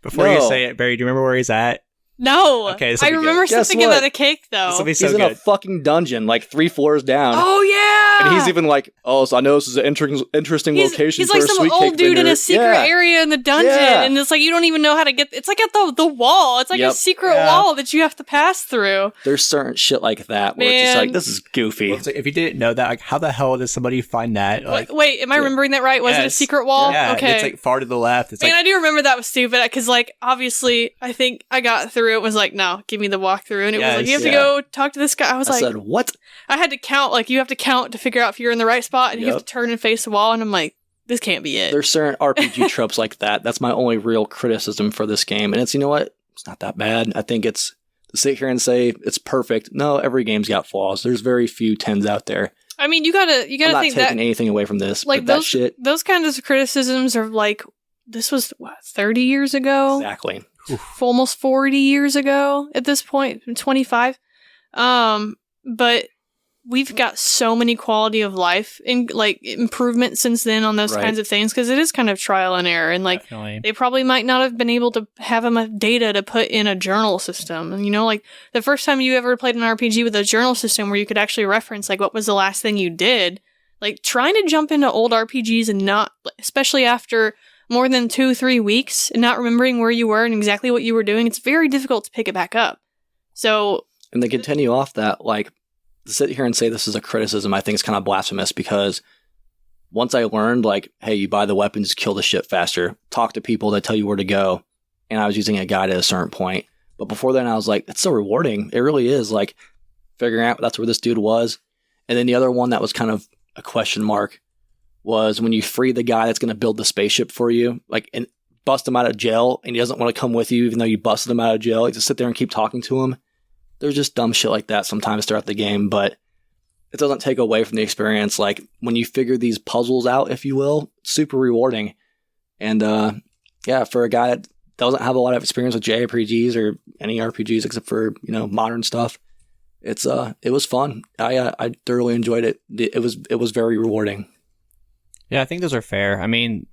Before you say it, Barry, do you remember where he's at? No. Okay, I remember something about a cake, though. This will be so he's in a fucking dungeon, like 3 floors down. Oh, yeah! And he's even like, so I know this is an interesting location for a sweet cake vendor. He's like some old dude in a secret area in the dungeon, and it's like, you don't even know how to get... It's like at the wall. It's like a secret wall that you have to pass through. There's certain shit like that where it's just like, this is goofy. Well, if you didn't know that, like, how the hell does somebody find that? Like, wait, am I remembering that right? Was it a secret wall? Yeah, okay. It's like far to the left. It's I do remember that was stupid, because like, obviously, I think I got through it, was like, no, give me the walkthrough, and it was like, you have to go talk to this guy. I said, what? I had to count, like, you have to count to figure out if you're in the right spot, and you have to turn and face the wall, and I'm like, this can't be it. There's certain RPG tropes like that. That's my only real criticism for this game, and it's, you know what? It's not that bad. I think it's, to sit here and say it's perfect, no, every game's got flaws. There's very few 10s out there. I mean, you gotta think that... I'm not taking anything away from this, like, but that shit... Those kinds of criticisms are like, this was, 30 years ago? Exactly. Almost 40 years ago at this point, 25. But we've got so many quality of life and like improvements since then on those kinds of things, because it is kind of trial and error, and like they probably might not have been able to have enough data to put in a journal system. And like the first time you ever played an RPG with a journal system where you could actually reference like what was the last thing you did, like trying to jump into old RPGs and not, especially after more than 2-3 weeks and not remembering where you were and exactly what you were doing, it's very difficult to pick it back up. So, and to continue off that, like, to sit here and say this is a criticism, I think it's kind of blasphemous, because once I learned, like, hey, you buy the weapons, kill the shit faster, talk to people that tell you where to go, and I was using a guide at a certain point. But before then, I was like, it's so rewarding. It really is, like, figuring out that's where this dude was. And then the other one that was kind of a question mark was when you free the guy that's going to build the spaceship for you, like, and bust him out of jail, and he doesn't want to come with you even though you busted him out of jail. You just sit there and keep talking to him. There's just dumb shit like that sometimes throughout the game, but it doesn't take away from the experience. Like, when you figure these puzzles out, if you will, it's super rewarding. And for a guy that doesn't have a lot of experience with JRPGs or any RPGs except for, modern stuff, it was fun. I thoroughly enjoyed it. It was very rewarding. Yeah, I think those are fair. I mean,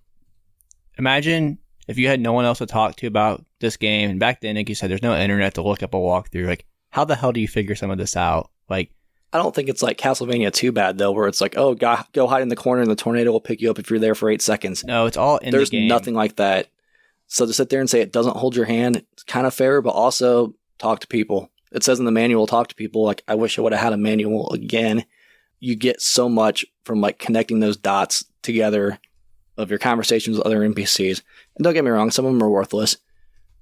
imagine if you had no one else to talk to about this game, and back then, like you said, there's no internet to look up a walkthrough. Like, how the hell do you figure some of this out? Like, I don't think it's like Castlevania too bad, though, where it's like, oh, go hide in the corner and the tornado will pick you up if you're there for 8 seconds. No, it's all in the game. There's nothing like that. So to sit there and say it doesn't hold your hand, it's kind of fair, but also talk to people. It says in the manual, talk to people. Like, I wish I would have had a manual again. You get so much from like connecting those dots together of your conversations with other NPCs. And don't get me wrong, some of them are worthless.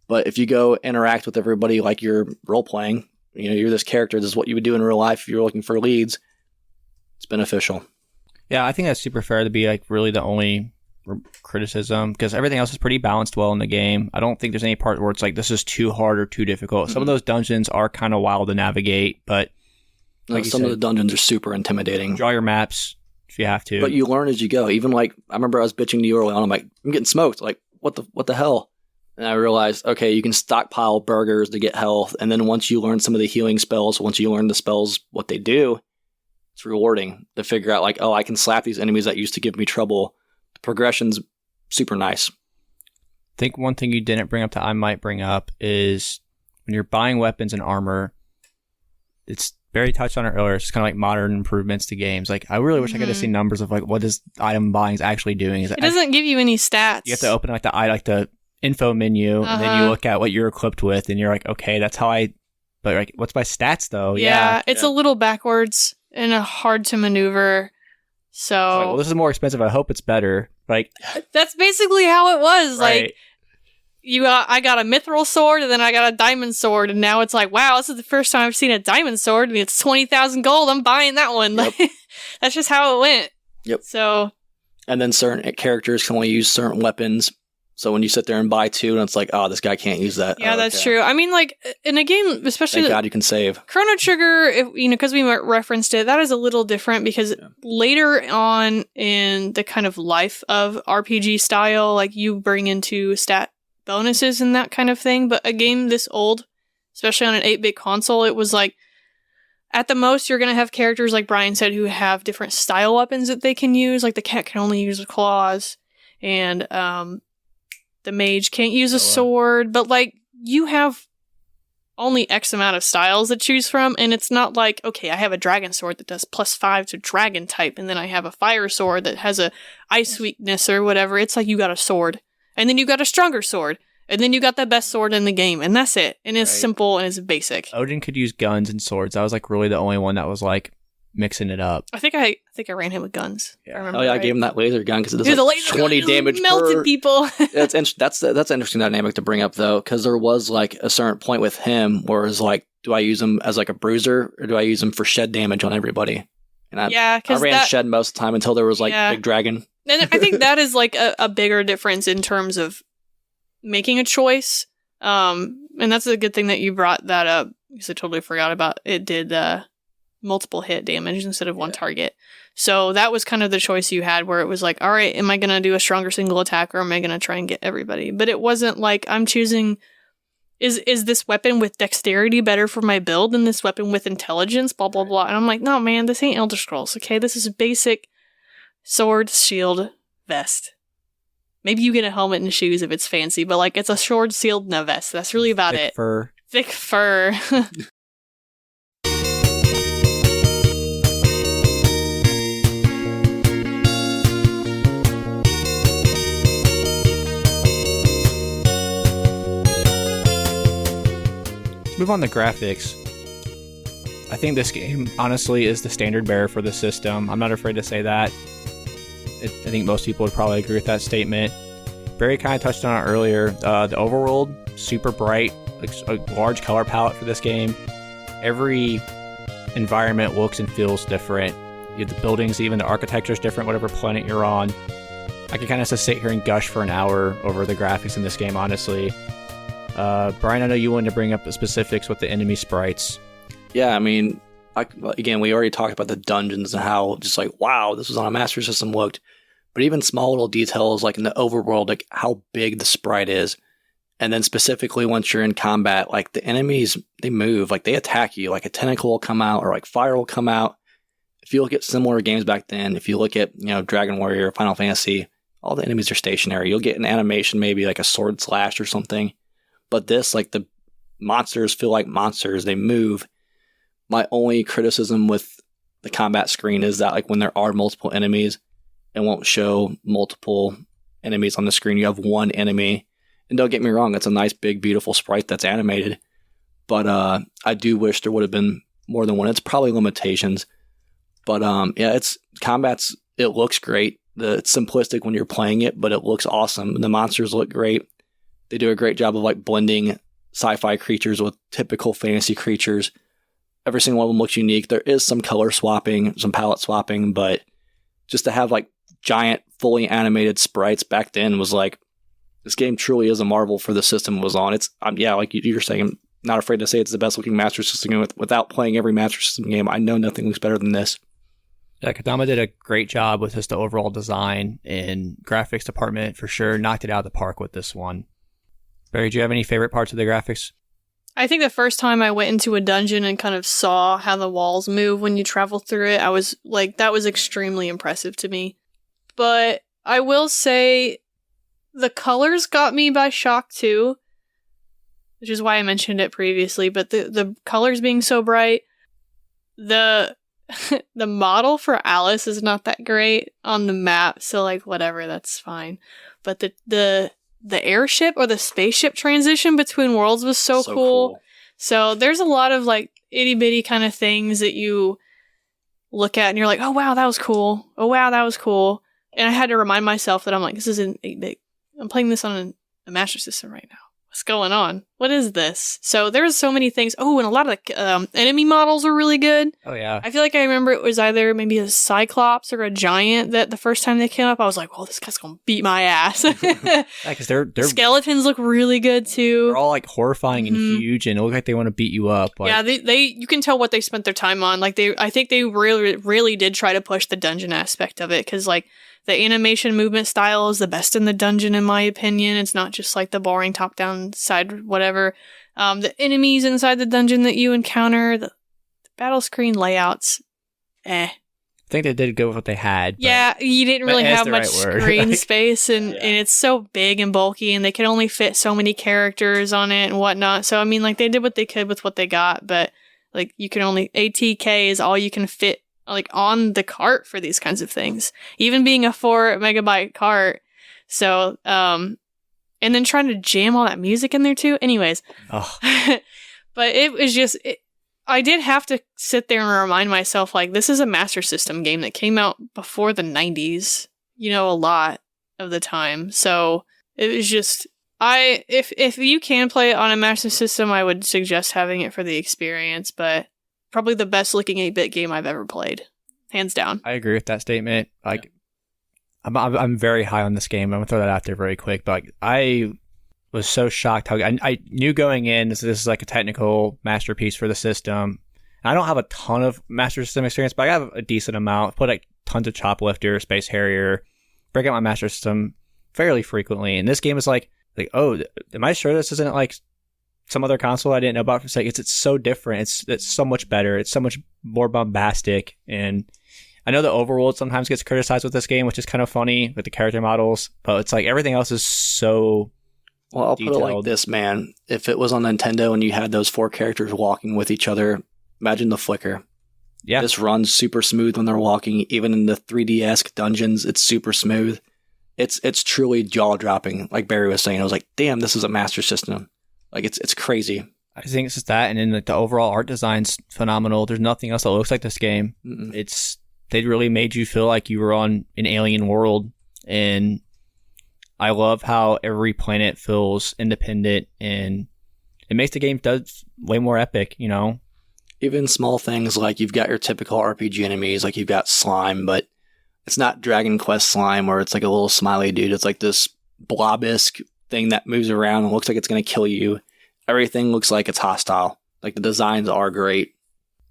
But if you go interact with everybody like you're role-playing, you're this character, this is what you would do in real life if you're looking for leads, it's beneficial. Yeah, I think that's super fair to be like really the only criticism, because everything else is pretty balanced well in the game. I don't think there's any part where it's like this is too hard or too difficult. Some of those dungeons are kind of wild to navigate, but like some of the dungeons are super intimidating. Draw your maps if you have to. But you learn as you go. Even like, I remember I was bitching to you early on. I'm like, I'm getting smoked. Like, what the hell? And I realized, okay, you can stockpile burgers to get health. And then once you learn some of the healing spells, once you learn the spells, what they do, it's rewarding to figure out like, oh, I can slap these enemies that used to give me trouble. The progression's super nice. I think one thing you didn't bring up that I might bring up is when you're buying weapons and armor, it's Barry touched on it earlier. It's just kind of like modern improvements to games. Like, I really wish I could have seen numbers of like what is item buying is actually doing. It doesn't give you any stats. You have to open like the info menu, and then you look at what you're equipped with, and you're like, okay, that's how I. But like, what's my stats though? Yeah, it's a little backwards and hard to maneuver. So, well, this is more expensive. I hope it's better. Like, that's basically how it was. Right. Like, I got a mithril sword, and then I got a diamond sword, and now it's like, wow, this is the first time I've seen a diamond sword, and it's 20,000 gold. I'm buying that one. Yep. That's just how it went. Yep. So, and then certain characters can only use certain weapons. So when you sit there and buy 2, and it's like, oh, this guy can't use that. Yeah, that's true. I mean, like, in a game, especially... Thank God you can save. Chrono Trigger, because we referenced it, that is a little different because later on in the kind of life of RPG style, like, you bring into stat bonuses and that kind of thing. But a game this old, especially on an 8-bit console, it was like, at the most, you're going to have characters, like Brian said, who have different style weapons that they can use. Like, the cat can only use claws, and the mage can't use a sword. But, like, you have only X amount of styles to choose from, and it's not like, okay, I have a dragon sword that does +5 to dragon type, and then I have a fire sword that has a ice weakness or whatever. It's like you got a sword, and then you got a stronger sword, and then you got the best sword in the game, and that's it. And it's simple and it's basic. Odin could use guns and swords. I was like really the only one that was like mixing it up. I think I ran him with guns. Yeah. I remember. Oh yeah, I gave him that laser gun because it does like 20 damage melted per... people. That's an interesting dynamic to bring up though, because there was like a certain point with him where it's like, do I use him as like a bruiser or do I use him for shed damage on everybody? And I ran shed most of the time until there was like big dragon. And I think that is like a bigger difference in terms of making a choice. And that's a good thing that you brought that up because I totally forgot about it. Did multiple hit damage instead of one target. So that was kind of the choice you had where it was like, all right, am I going to do a stronger single attack or am I going to try and get everybody? But it wasn't like I'm choosing, is this weapon with dexterity better for my build than this weapon with intelligence? Blah, blah, blah. And I'm like, no, man, this ain't Elder Scrolls. Okay, this is a basic sword, shield, vest. Maybe you get a helmet and shoes if it's fancy, but like it's a sword, shield, and a vest. That's really about it. Thick fur. Move on to graphics. I think this game, honestly, is the standard bearer for the system. I'm not afraid to say that. I think most people would probably agree with that statement. Barry kind of touched on it earlier. The overworld, super bright, like a large color palette for this game. Every environment looks and feels different. You have the buildings, even the architecture is different, whatever planet you're on. I could kind of just sit here and gush for an hour over the graphics in this game, honestly. Brian, I know you wanted to bring up the specifics with the enemy sprites. Yeah, I mean, again, we already talked about the dungeons and how just like, wow, this was on a Master System looked. But even small little details like in the overworld, like how big the sprite is. And then specifically once you're in combat, like the enemies, they move, like they attack you. Like a tentacle will come out or like fire will come out. If you look at similar games back then, if you look at, Dragon Warrior, Final Fantasy, all the enemies are stationary. You'll get an animation, maybe like a sword slash or something. But this, like the monsters feel like monsters. They move. My only criticism with the combat screen is that like when there are multiple enemies, it won't show multiple enemies on the screen. You have one enemy. And don't get me wrong, it's a nice, big, beautiful sprite that's animated. But I do wish there would have been more than one. It's probably limitations. But it looks great. It's simplistic when you're playing it, but it looks awesome. The monsters look great. They do a great job of like blending sci-fi creatures with typical fantasy creatures. Every single one of them looks unique. There is some color swapping, some palette swapping, but just to have like giant, fully animated sprites back then was like, this game truly is a marvel for the system it was on. It's, like you're saying, I'm not afraid to say it's the best looking Master System game. Without playing every Master System game, I know nothing looks better than this. Yeah, Kodama did a great job with just the overall design and graphics department for sure. Knocked it out of the park with this one. Barry, do you have any favorite parts of the graphics? I think the first time I went into a dungeon and kind of saw how the walls move when you travel through it, I was like, that was extremely impressive to me. But I will say the colors got me by shock too, which is why I mentioned it previously. But the colors being so bright, the model for Alice is not that great on the map. So like, whatever, that's fine. But the airship or the spaceship transition between worlds was so cool. So there's a lot of like itty bitty kind of things that you look at and you're like, oh wow, that was cool. Oh wow, that was cool. And I had to remind myself that I'm like, this is an 8-bit. I'm playing this on a Master System right now. What's going on? What is this? So there's so many things. Oh, and a lot of the enemy models are really good. Oh, yeah. I feel like I remember it was either maybe a Cyclops or a Giant that the first time they came up, I was like, well, this guy's going to beat my ass. Yeah, because they're skeletons look really good, too. They're all, like, horrifying and huge, and it looks like they want to beat you up. Like, yeah, they you can tell what they spent their time on. Like, I think they really did try to push the dungeon aspect of it, because, like, the animation movement style is the best in the dungeon, in my opinion. It's not just like the boring top-down side, whatever. The enemies inside the dungeon that you encounter, the battle screen layouts, I think they did go with what they had. Yeah, you didn't really have much screen space, and Yeah. and it's so big and bulky, and they could only fit so many characters on it and whatnot. So, I mean, like, they did what they could with what they got, but, like, you can only... ATK is all you can fit, like, on the cart for these kinds of things, even being a 4 megabyte cart. So, and then trying to jam all that music in there too. Anyways, but it was just, I did have to sit there and remind myself, like, this is a Master System game that came out before the 90s, a lot of the time. So it was just, if you can play it on a Master System, I would suggest having it for the experience, but probably the best looking 8-bit game I've ever played. Hands down. I agree with that statement. Like, I'm very high on this game. I'm going to throw that out there very quick. But like, I was so shocked how... I knew going in, this is like a technical masterpiece for the system. And I don't have a ton of Master System experience, but I have a decent amount. I put like tons of Choplifter, Space Harrier, break out my Master System fairly frequently. And this game is like, oh, am I sure this isn't like some other console I didn't know about? It's so different. It's so much better. It's so much more bombastic. And I know the overworld sometimes gets criticized with this game, which is kind of funny with the character models, but it's like everything else is so Well, I'll detailed. put it like this, man. If it was on Nintendo and you had those 4 characters walking with each other, imagine the flicker. Yeah. This runs super smooth when they're walking. Even in the 3D-esque dungeons, it's super smooth. It's truly jaw-dropping. Like Barry was saying, I was like, damn, this is a Master System. Like, it's crazy. I think it's just that, and then like the overall art design's phenomenal. There's nothing else that looks like this game. Mm-mm. They really made you feel like you were on an alien world, and I love how every planet feels independent, and it makes the game does way more epic, Even small things like you've got your typical RPG enemies, like you've got slime, but it's not Dragon Quest slime where it's like a little smiley dude. It's like this blob-esque thing that moves around and looks like it's going to kill you. Everything looks like it's hostile. Like, the designs are great.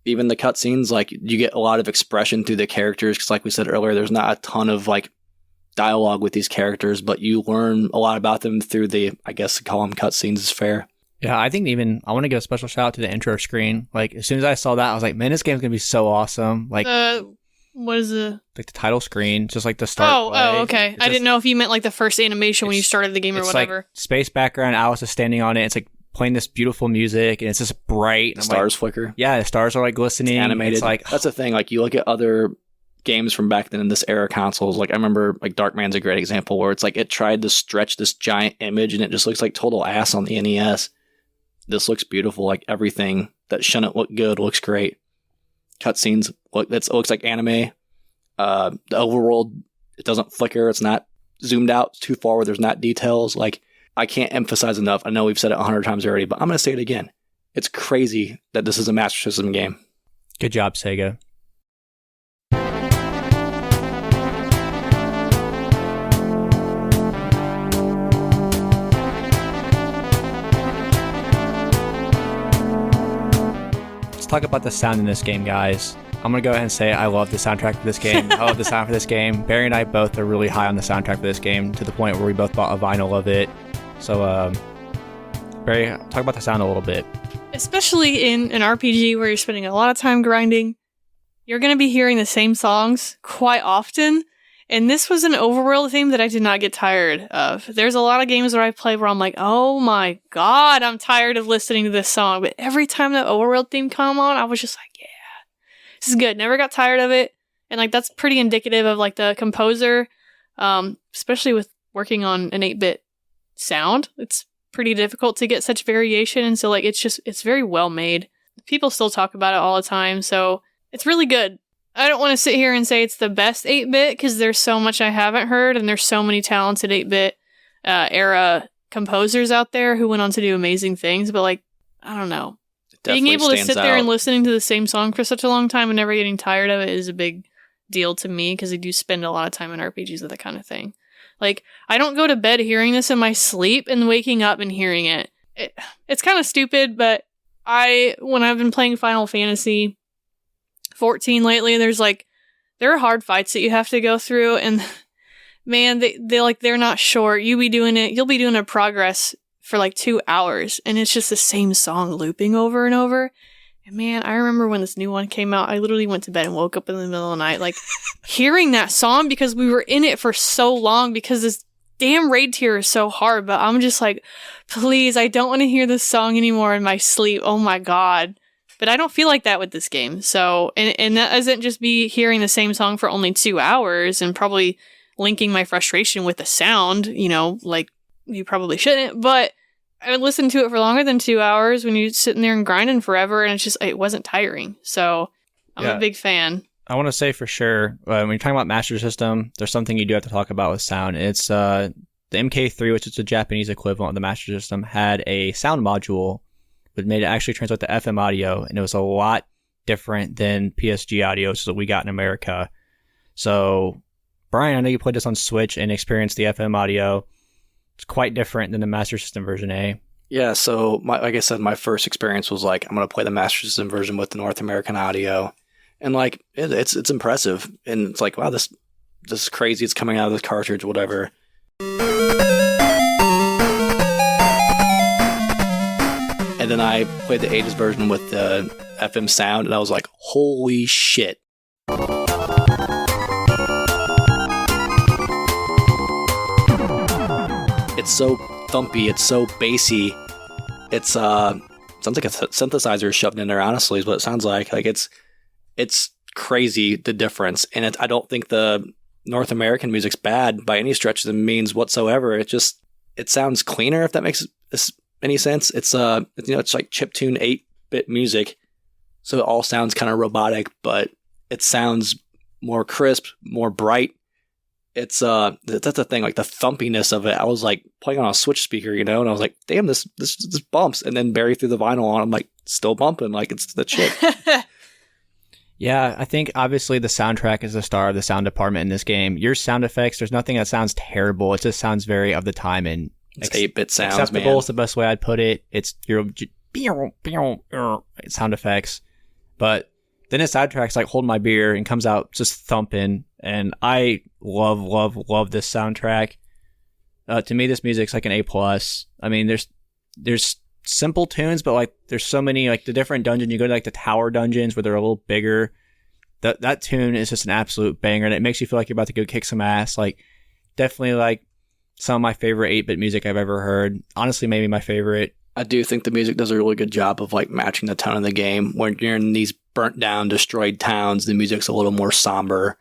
Even the cutscenes, like, you get a lot of expression through the characters, because like we said earlier, there's not a ton of like dialogue with these characters, but you learn a lot about them through the, I guess to call them cutscenes is fair. Yeah, I think I want to give a special shout out to the intro screen. Like, as soon as I saw that, I was like, man, this game's going to be so awesome. Like, what is the... Like the title screen, just like the start. Oh, okay. I didn't know if you meant like the first animation when you started the game or whatever. Like space background, Alice is standing on it. It's like playing this beautiful music, and it's just bright. The stars flicker. Yeah, the stars are like glistening. It's animated. It's like, that's the thing. Like, you look at other games from back then in this era consoles. Like, I remember like Darkman's a great example where it's like it tried to stretch this giant image, and it just looks like total ass on the NES. This looks beautiful. Like, everything that shouldn't look good looks great. Cutscenes looks like anime. The overworld, it doesn't flicker. It's not zoomed out too far where there's not details. Like, I can't emphasize enough. I know we've said it 100 times already, but I'm going to say it again. It's crazy that this is a Master System game. Good job, Sega. Let's talk about the sound in this game, guys. I'm going to go ahead and say I love the soundtrack for this game. I love the sound for this game. Barry and I both are really high on the soundtrack for this game, to the point where we both bought a vinyl of it. So, Barry, talk about the sound a little bit. Especially in an RPG where you're spending a lot of time grinding, you're going to be hearing the same songs quite often. And this was an overworld theme that I did not get tired of. There's a lot of games where I play where I'm like, oh my god, I'm tired of listening to this song. But every time that overworld theme come on, I was just like, yeah, this is good. Never got tired of it. And like, that's pretty indicative of like the composer, especially with working on an 8-bit sound. It's pretty difficult to get such variation, and so like it's very well made. People still talk about it all the time, so it's really good. I don't want to sit here and say it's the best 8-bit because there's so much I haven't heard, and there's so many talented 8-bit era composers out there who went on to do amazing things, but like, I don't know. Being able to sit there and listening to the same song for such a long time and never getting tired of it is a big deal to me, because I do spend a lot of time in RPGs with that kind of thing. Like, I don't go to bed hearing this in my sleep and waking up and hearing it. It's kind of stupid, but when I've been playing Final Fantasy 14 lately, there are hard fights that you have to go through, and man, they're not short. You'll be doing a progress for like 2 hours, and it's just the same song looping over and over. And man, I remember when this new one came out, I literally went to bed and woke up in the middle of the night, like hearing that song, because we were in it for so long, because this damn raid tier is so hard. But I'm just like, please, I don't want to hear this song anymore in my sleep. Oh my God. But I don't feel like that with this game. So, and that isn't just me hearing the same song for only 2 hours and probably linking my frustration with the sound, like you probably shouldn't, but I would listen to it for longer than 2 hours when you're sitting there and grinding forever, and it wasn't tiring. So I'm a big fan. I want to say for sure, when you're talking about Master System, there's something you do have to talk about with sound. It's the MK3, which is the Japanese equivalent of the Master System, had a sound module that made it actually translate to FM audio, and it was a lot different than PSG audio that we got in America. So, Brian, I know you played this on Switch and experienced the FM audio. It's quite different than the Master System version A. Yeah, so like I said, my first experience was like, I'm going to play the Master System version with the North American audio. And like, it's impressive. And it's like, wow, this is crazy. It's coming out of this cartridge, whatever. And then I played the 80s version with the FM sound, and I was like, holy shit. It's so thumpy, it's so bassy. It sounds like a synthesizer shoved in there, honestly, is what it sounds like. Like, it's crazy, the difference. And I don't think the North American music's bad by any stretch of the means whatsoever. It sounds cleaner, if that makes any sense. It's like chiptune 8-bit music, so it all sounds kind of robotic, but it sounds more crisp, more bright. It's that's the thing, like the thumpiness of it. I was like playing on a Switch speaker, and I was like, damn, this bumps. And then Barry threw the vinyl on, I'm like, still bumping, like it's the chip. Yeah, I think obviously the soundtrack is the star of the sound department in this game. Your sound effects, there's nothing that sounds terrible. It just sounds very of the time, and it's 8-bit sounds, acceptable man. is the best way I'd put it. It's your sound effects. But then the soundtrack's like Hold My Beer and comes out just thumping. And I love this soundtrack. To me, this music's like an A+. I mean, there's simple tunes, but like there's so many, like the different dungeons. You go to like the tower dungeons where they're a little bigger. That tune is just an absolute banger, and it makes you feel like you're about to go kick some ass. Like, definitely like some of my favorite 8-bit music I've ever heard. Honestly, maybe my favorite. I do think the music does a really good job of like matching the tone of the game. When you're in these burnt down, destroyed towns, the music's a little more somber.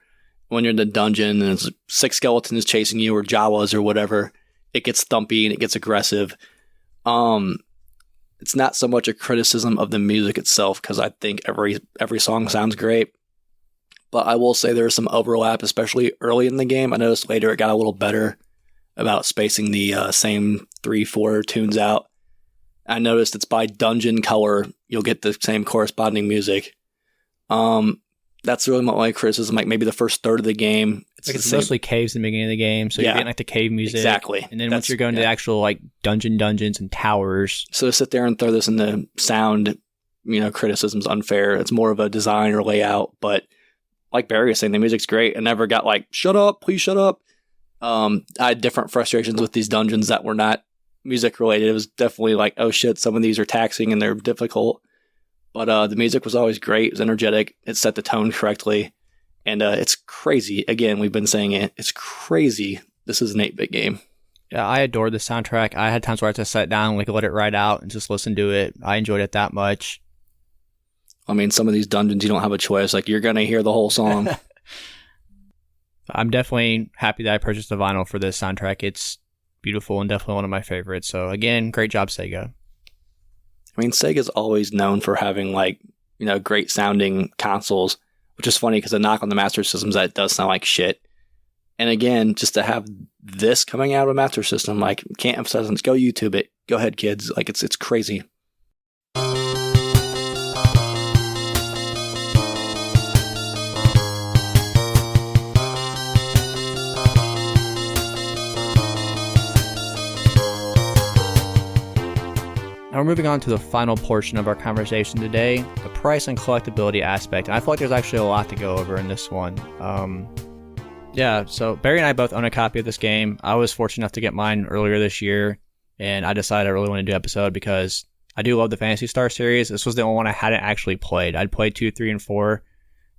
When you're in the dungeon and it's 6 skeletons chasing you, or Jawas or whatever, it gets thumpy and it gets aggressive. It's not so much a criticism of the music itself, because I think every song sounds great. But I will say there's some overlap, especially early in the game. I noticed later it got a little better about spacing the same 3-4 tunes out. I noticed it's by dungeon color. You'll get the same corresponding music. That's really my only criticism. Like maybe the first third of the game, it's mostly caves in the beginning of the game, so you're getting like the cave music. Exactly. And then once you're going to the actual like dungeons and towers. So to sit there and throw this in the sound, criticism's unfair. It's more of a design or layout. But like Barry was saying, the music's great. I never got like, shut up, please shut up. I had different frustrations with these dungeons that were not music related. It was definitely like, oh shit, some of these are taxing and they're difficult. But the music was always great. It was energetic. It set the tone correctly. And it's crazy. Again, we've been saying it. It's crazy. This is an 8-bit game. Yeah, I adored the soundtrack. I had times where I had to sit down, like let it ride out and just listen to it. I enjoyed it that much. I mean, some of these dungeons, you don't have a choice. Like, you're going to hear the whole song. I'm definitely happy that I purchased the vinyl for this soundtrack. It's beautiful and definitely one of my favorites. So, again, great job, Sega. I mean, Sega's always known for having, like, great sounding consoles, which is funny because the knock on the Master System is that it does sound like shit. And again, just to have this coming out of a Master System, like, can't emphasize on, go YouTube it. Go ahead, kids. Like, it's crazy. Now we're moving on to the final portion of our conversation today, the price and collectability aspect. And I feel like there's actually a lot to go over in this one. So Barry and I both own a copy of this game. I was fortunate enough to get mine earlier this year, and I decided I really want to do an episode because I do love the Phantasy Star series. This was the only one I hadn't actually played. I'd played 2, 3, and 4.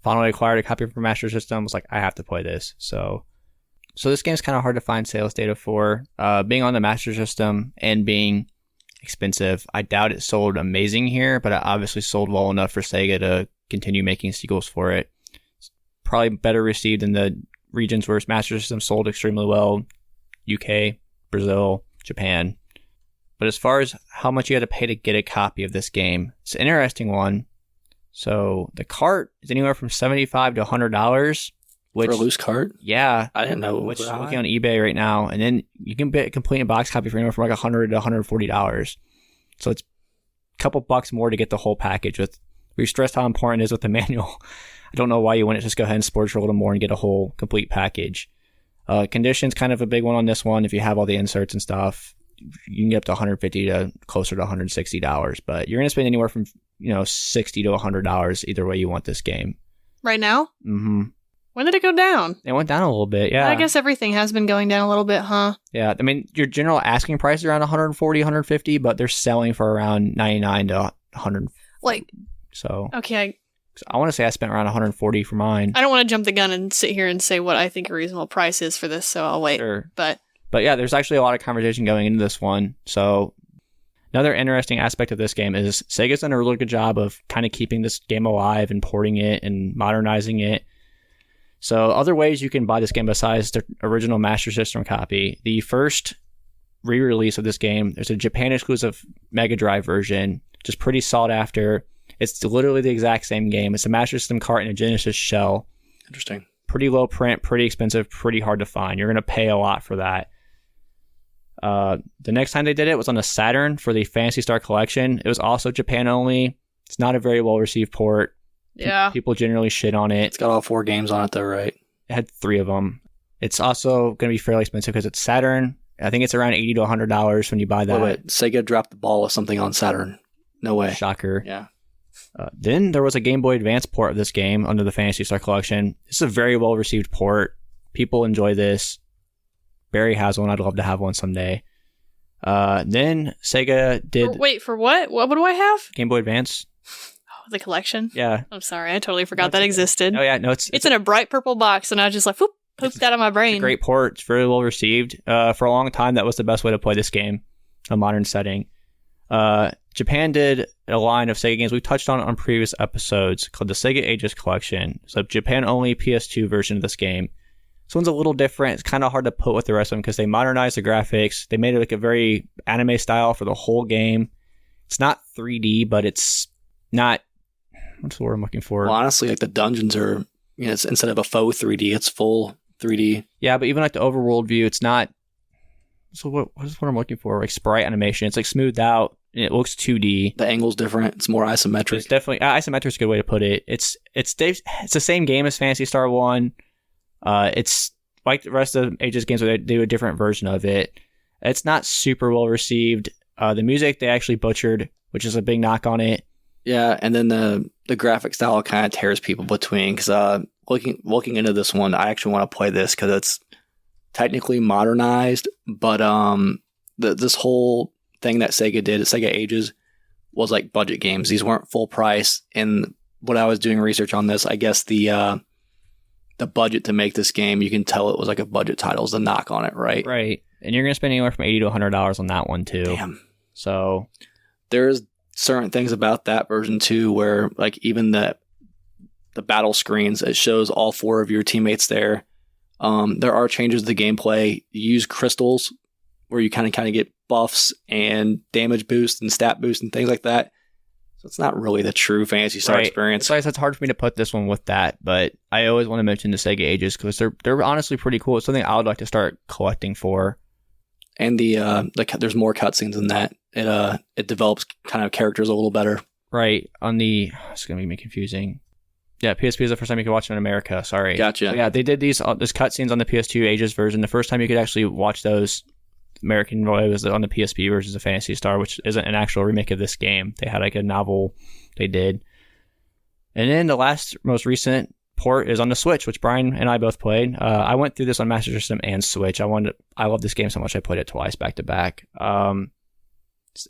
Finally acquired a copy for Master System. Was like, I have to play this. So this game's kind of hard to find sales data for. Being on the Master System and being expensive, I doubt it sold amazing here, but it obviously sold well enough for Sega to continue making sequels for it. It's probably better received in the regions where Master System sold extremely well, UK, Brazil, Japan. But as far as how much you had to pay to get a copy of this game, it's an interesting one. So the cart is anywhere from $75 to $100. For a loose cart? Yeah. I didn't know. Which looking on eBay right now, and then you can get a complete box copy for anywhere from like $100 to $140. So it's a couple bucks more to get the whole package. We stressed how important it is with the manual. I don't know why you wouldn't just go ahead and splurge a little more and get a whole complete package. Conditions, kind of a big one on this one. If you have all the inserts and stuff, you can get up to $150 to closer to $160. But you're going to spend anywhere from $60 to $100 either way you want this game. Right now? Mm-hmm. When did it go down? It went down a little bit, yeah. I guess everything has been going down a little bit, huh? Yeah, I mean, your general asking price is around $140, $150, but they're selling for around $99 to $100. Like, so okay, I want to say I spent around $140 for mine. I don't want to jump the gun and sit here and say what I think a reasonable price is for this, so I'll wait. Sure. But yeah, there's actually a lot of conversation going into this one. So another interesting aspect of this game is Sega's done a really good job of kind of keeping this game alive and porting it and modernizing it. So other ways you can buy this game besides the original Master System copy. The first re-release of this game, there's a Japan exclusive Mega Drive version, just pretty sought after. It's literally the exact same game. It's a Master System cart and a Genesis shell. Interesting. Pretty low print, pretty expensive, pretty hard to find. You're going to pay a lot for that. The next time they did it was on the Saturn for the Phantasy Star collection. It was also Japan only. It's not a very well received port. Yeah. People generally shit on it. It's got all 4 games on it though, right? It had 3 of them. It's also going to be fairly expensive because it's Saturn. I think it's around $80 to $100 when you buy that. Wait, Sega dropped the ball with something on Saturn. No way. Shocker. Yeah. Then there was a Game Boy Advance port of this game under the Phantasy Star collection. This is a very well received port. People enjoy this. Barry has one. I'd love to have one someday. Then Sega did... Wait, for what? What do I have? Game Boy Advance. Oh, the collection? Yeah. I'm sorry. I totally forgot that existed. Oh, yeah. No, it's in a bright purple box, and I was just like, whoop, pooped out of my brain. It's a great port. It's very well received. For a long time, that was the best way to play this game, a modern setting. Japan did a line of Sega games we touched on previous episodes called the Sega Ages Collection. It's a Japan-only PS2 version of this game. This one's a little different. It's kind of hard to put with the rest of them because they modernized the graphics. They made it like a very anime style for the whole game. It's not 3D, but it's not... What's the word I'm looking for? Well, honestly, like the dungeons are, it's, instead of a faux 3D, it's full 3D. Yeah, but even like the overworld view, it's not... So what is what I'm looking for? Like sprite animation. It's like smoothed out and it looks 2D. The angle's different. It's more isometric. It's definitely isometric is a good way to put it. It's the same game as Phantasy Star 1. It's like the rest of Ages games where they do a different version of it. It's not super well received. The music they actually butchered, which is a big knock on it. Yeah, and then the graphic style kind of tears people between because looking into this one, I actually want to play this because it's technically modernized, but this whole thing that Sega did at Sega Ages was like budget games. These weren't full price. And when I was doing research on this, I guess the budget to make this game, you can tell it was like a budget title is the knock on it, right? Right. And you're going to spend anywhere from $80 to $100 on that one too. Damn. So there's certain things about that version too, where like even the battle screens, it shows all 4 of your teammates there. There are changes to the gameplay. You use crystals where you kind of get buffs and damage boost and stat boost and things like that. So it's not really the true Phantasy Star experience. So it's hard for me to put this one with that, but I always want to mention the Sega Ages because they're honestly pretty cool. It's something I would like to start collecting for. And there's more cutscenes than that. It develops kind of characters a little better. Right. It's going to be confusing. Yeah, PSP is the first time you could watch it in America. Sorry. Gotcha. So yeah, they did these cutscenes on the PS2 Ages version. The first time you could actually watch those American Roy was on the PSP versions of Phantasy Star, which isn't an actual remake of this game. They had like a novel they did. And then the most recent port is on the Switch, which Brian and I both played. I went through this on Master System and Switch. I love this game so much I played it twice back to back.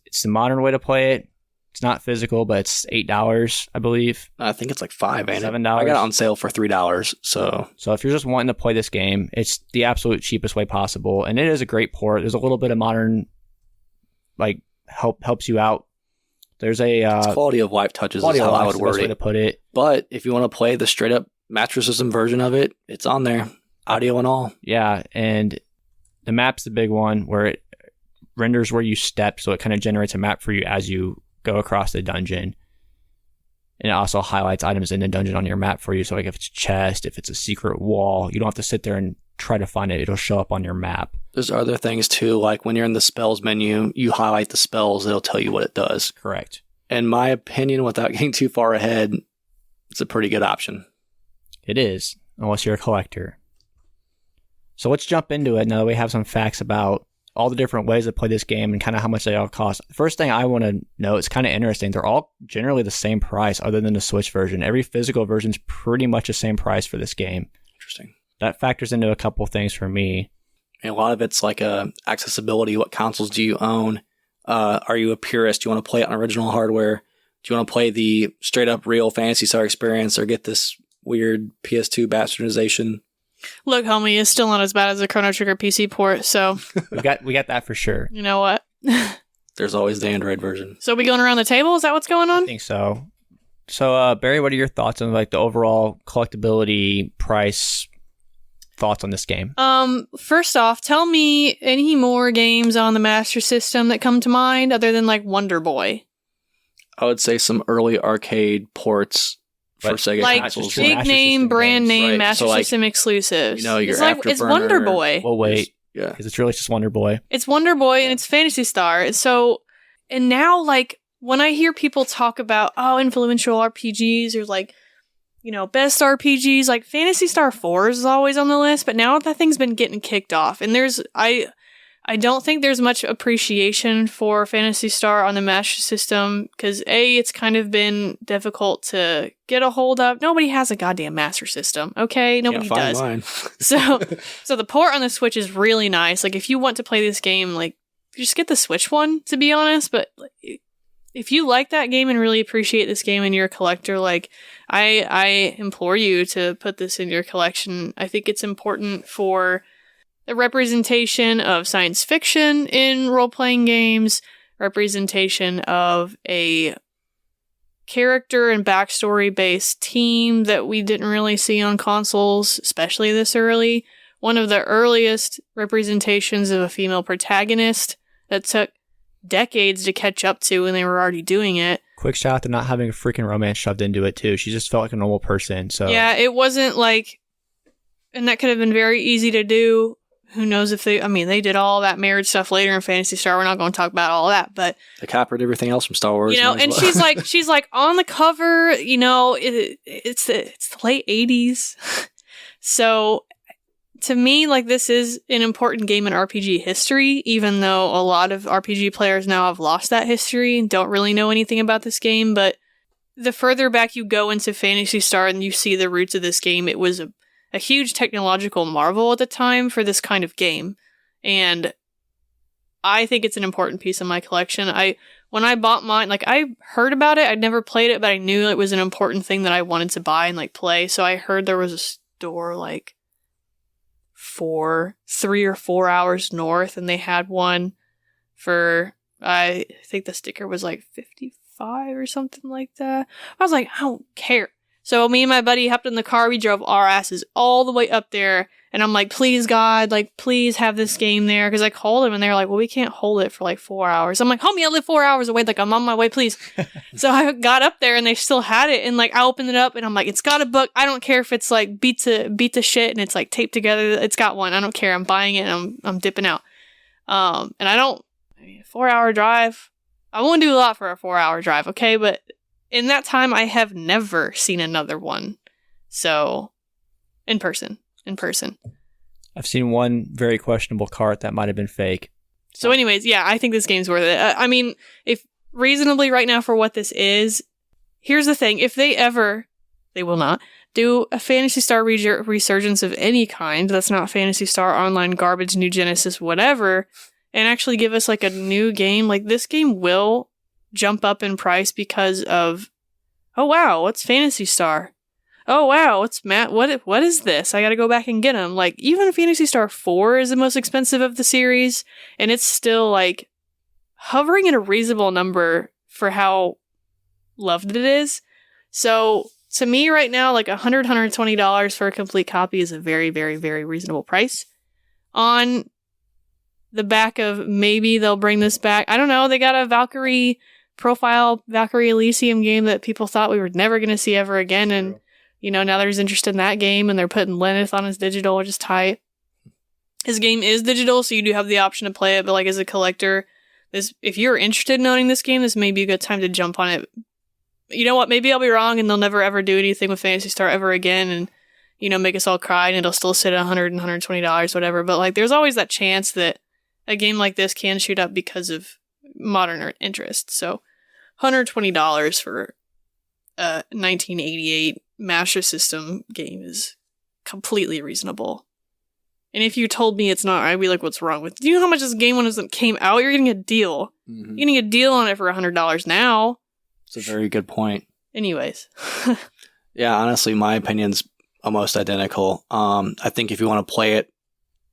It's the modern way to play it. It's not physical, but it's $8, I believe. I think it's like $5, ain't it? $7. I got it on sale for $3. So if you're just wanting to play this game, it's the absolute cheapest way possible, and it is a great port. There's a little bit of modern, like helps you out. There's it's quality of life touches is how I would word it. To put it. But if you want to play the straight up Master System version of it, it's on there, audio and all. Yeah, and the map's the big one where it renders where you step, so it kind of generates a map for you as you go across the dungeon. And it also highlights items in the dungeon on your map for you. So like if it's a chest, if it's a secret wall, you don't have to sit there and try to find it. It'll show up on your map. There's other things too, like when you're in the spells menu, you highlight the spells, it'll tell you what it does. Correct. In my opinion, without getting too far ahead, it's a pretty good option. It is, unless you're a collector. So let's jump into it now that we have some facts about all the different ways to play this game and kind of how much they all cost. First thing I want to know, it's kind of interesting. They're all generally the same price other than the Switch version. Every physical version is pretty much the same price for this game. Interesting. That factors into a couple things for me. And a lot of it's like accessibility. What consoles do you own? Are you a purist? Do you want to play it on original hardware? Do you want to play the straight up real Phantasy Star experience or get this weird PS2 bastardization? Look, homie, it's still not as bad as the Chrono Trigger PC port, so we got that for sure. You know what? There's always the Android version. So we going around the table? Is that what's going on? I think so. So, Barry, what are your thoughts on like the overall collectability price thoughts on this game? First off, tell me any more games on the Master System that come to mind other than like Wonder Boy. I would say some early arcade ports for Sega like consoles. big name, brand name, right. Master System exclusives. You know, your it's Wonder Boy. Well, wait. Yeah. Because it's really just Wonder Boy. It's Wonder Boy and it's Phantasy Star. So, and now like when I hear people talk about, influential RPGs or like, best RPGs, like Phantasy Star 4 is always on the list, but now that thing's been getting kicked off. And I don't think there's much appreciation for Phantasy Star on the Master System because it's kind of been difficult to get a hold of. Nobody has a goddamn Master System, okay? Nobody does. Mine. So the port on the Switch is really nice. Like if you want to play this game, like just get the Switch one, to be honest. But if you like that game and really appreciate this game and you're a collector, like I implore you to put this in your collection. I think it's important for the representation of science fiction in role-playing games, representation of a character and backstory-based team that we didn't really see on consoles, especially this early. One of the earliest representations of a female protagonist that took decades to catch up to when they were already doing it. Quick shout out to not having a freaking romance shoved into it, too. She just felt like a normal person, so... Yeah, it wasn't like... And that could have been very easy to do. Who knows if they did all that marriage stuff later in Phantasy Star. We're not going to talk about all that, but they copied everything else from Star Wars. And she's like on the cover, it's the late 80s. So to me, like this is an important game in RPG history, even though a lot of RPG players now have lost that history and don't really know anything about this game. But the further back you go into Phantasy Star and you see the roots of this game, it was a huge technological marvel at the time for this kind of game. And I think it's an important piece of my collection. When I bought mine, like I heard about it, I'd never played it, but I knew it was an important thing that I wanted to buy and like play. So I heard there was a store like 3 or 4 hours north and they had one for, I think the sticker was like $55 or something like that. I was like, I don't care. So me and my buddy hopped in the car. We drove our asses all the way up there. And I'm like, please, God, like, please have this game there. Because I called them and they're like, well, we can't hold it for like 4 hours. I'm like, homie, I live 4 hours away. Like, I'm on my way, please. So I got up there and they still had it. And like, I opened it up and I'm like, it's got a book. I don't care if it's like beat to shit and it's like taped together. It's got one. I don't care. I'm buying it and I'm dipping out. And a 4-hour drive. I won't do a lot for a 4-hour drive, okay? But in that time, I have never seen another one. So, in person. I've seen one very questionable cart that might have been fake. So anyways, yeah, I think this game's worth it. I mean, if reasonably right now for what this is, here's the thing. If they will not, do a Phantasy Star resurgence of any kind, that's not Phantasy Star Online garbage, New Genesis, whatever, and actually give us like a new game, like this game will jump up in price because of, oh wow, what's Phantasy Star? Oh wow, what's Matt? What is this? I gotta go back and get them. Like, even Phantasy Star 4 is the most expensive of the series, and it's still like hovering at a reasonable number for how loved it is. So to me right now, like $120 for a complete copy is a very, very, very reasonable price. On the back of maybe they'll bring this back. I don't know. They got a Valkyrie Elysium game that people thought we were never going to see ever again, and now there's interest in that game, and they're putting Lenneth on his digital, which is tight. His game is digital, so you do have the option to play it, but like as a collector, if you're interested in owning this game, this may be a good time to jump on it. You know what? Maybe I'll be wrong, and they'll never ever do anything with Phantasy Star ever again, and make us all cry, and it'll still sit at $100 and $120, whatever. But like, there's always that chance that a game like this can shoot up because of modern interest. So, $120 for a 1988 Master System game is completely reasonable. And if you told me it's not, I'd be like, what's wrong with... Do you know how much this game when it came out? You're getting a deal. Mm-hmm. You're getting a deal on it for $100 now. It's a very good point. Anyways. Yeah, honestly, my opinion's almost identical. I think if you want to play it,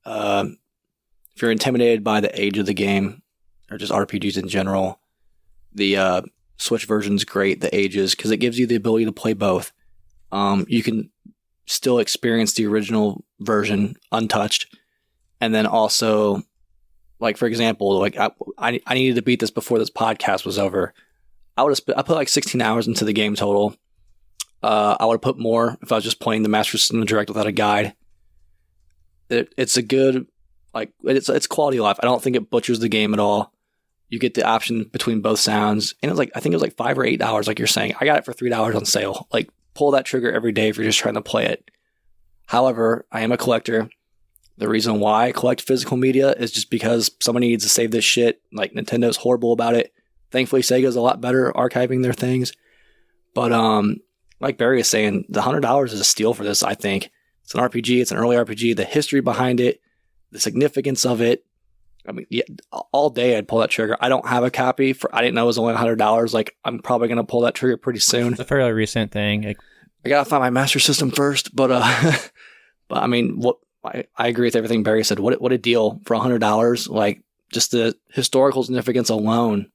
if you're intimidated by the age of the game, or just RPGs in general, the Switch version's great, the ages, because it gives you the ability to play both. You can still experience the original version untouched, and then also, like, for example, like I needed to beat this before this podcast was over. I put like 16 hours into the game total. I would have put more if I was just playing the Master System Direct without a guide. It's a good, like, it's quality of life. I don't think it butchers the game at all. You get the option between both sounds, and I think it was like $5 or $8, like you're saying. I got it for $3 on sale. Like, pull that trigger every day if you're just trying to play it. However, I am a collector. The reason why I collect physical media is just because somebody needs to save this shit. Like, Nintendo's horrible about it. Thankfully, Sega's a lot better archiving their things. But like Barry is saying, the $100 is a steal for this, I think. It's an RPG. It's an early RPG. The history behind it, the significance of it. I mean, yeah, all day I'd pull that trigger. I don't have a copy. I didn't know it was only $100. Like, I'm probably going to pull that trigger pretty soon. It's a fairly recent thing. I got to find my Master System first. But I mean, I agree with everything Barry said. What a deal for $100. Like, just the historical significance alone,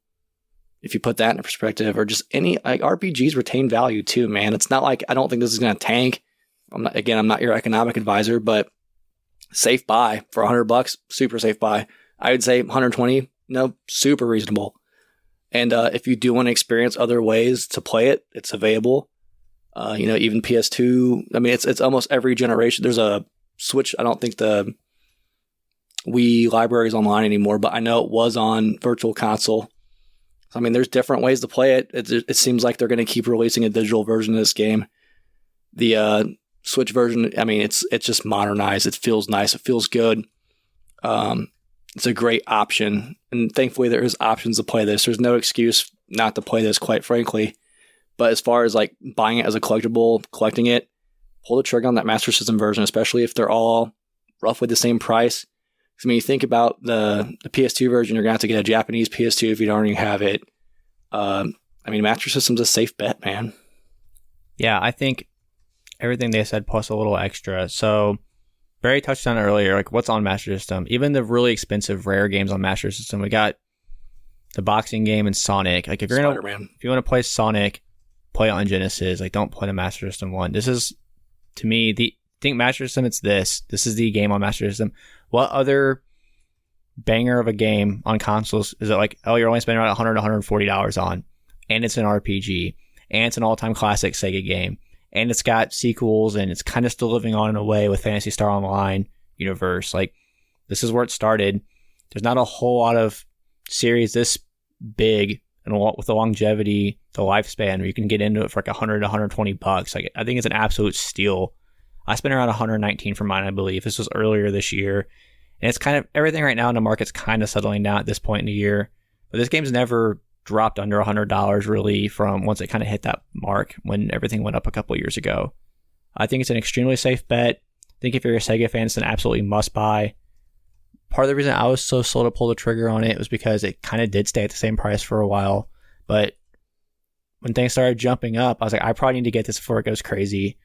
if you put that in perspective, or just any, like, RPGs retain value too, man. It's not like, I don't think this is going to tank. I'm not your economic advisor, but safe buy for $100, super safe buy. I would say 120, super reasonable. And if you do want to experience other ways to play it, it's available. Even PS2. I mean, it's almost every generation. There's a Switch. I don't think the Wii library is online anymore, but I know it was on Virtual Console. I mean, there's different ways to play it. It seems like they're going to keep releasing a digital version of this game. The Switch version, I mean, it's just modernized. It feels nice. It feels good. It's a great option, and thankfully there is options to play this. There's no excuse not to play this, quite frankly. But as far as like buying it as a collectible, collecting it, pull the trigger on that Master System version, especially if they're all roughly the same price. Because I mean, you think about the PS2 version, you're going to have to get a Japanese PS2 if you don't already have it. I mean, Master System's a safe bet, man. Yeah, I think everything they said plus a little extra. So Barry touched on it earlier, like what's on Master System. Even the really expensive rare games on Master System, we got the boxing game and Sonic. Like if you want to play Sonic, play it on Genesis. Like, don't play the Master System one. This is, to me, think Master System, it's this. This is the game on Master System. What other banger of a game on consoles is it like, oh, you're only spending around $100 to $140 on, and it's an RPG, and it's an all-time classic Sega game, and it's got sequels, and it's kind of still living on in a way with Phantasy Star Online universe. Like, this is where it started. There's not a whole lot of series this big and with the longevity, the lifespan, where you can get into it for like $100 to $120. Like, I think it's an absolute steal. I spent around $119 for mine, I believe. This was earlier this year. And it's kind of, everything right now in the market's kind of settling down at this point in the year. But this game's never dropped under $100 really from once it kind of hit that mark when everything went up a couple years ago. I think it's an extremely safe bet. I think if you're a Sega fan, it's an absolutely must buy. Part of the reason I was so slow to pull the trigger on it was because it kind of did stay at the same price for a while. But when things started jumping up, I was like, I probably need to get this before it goes crazy.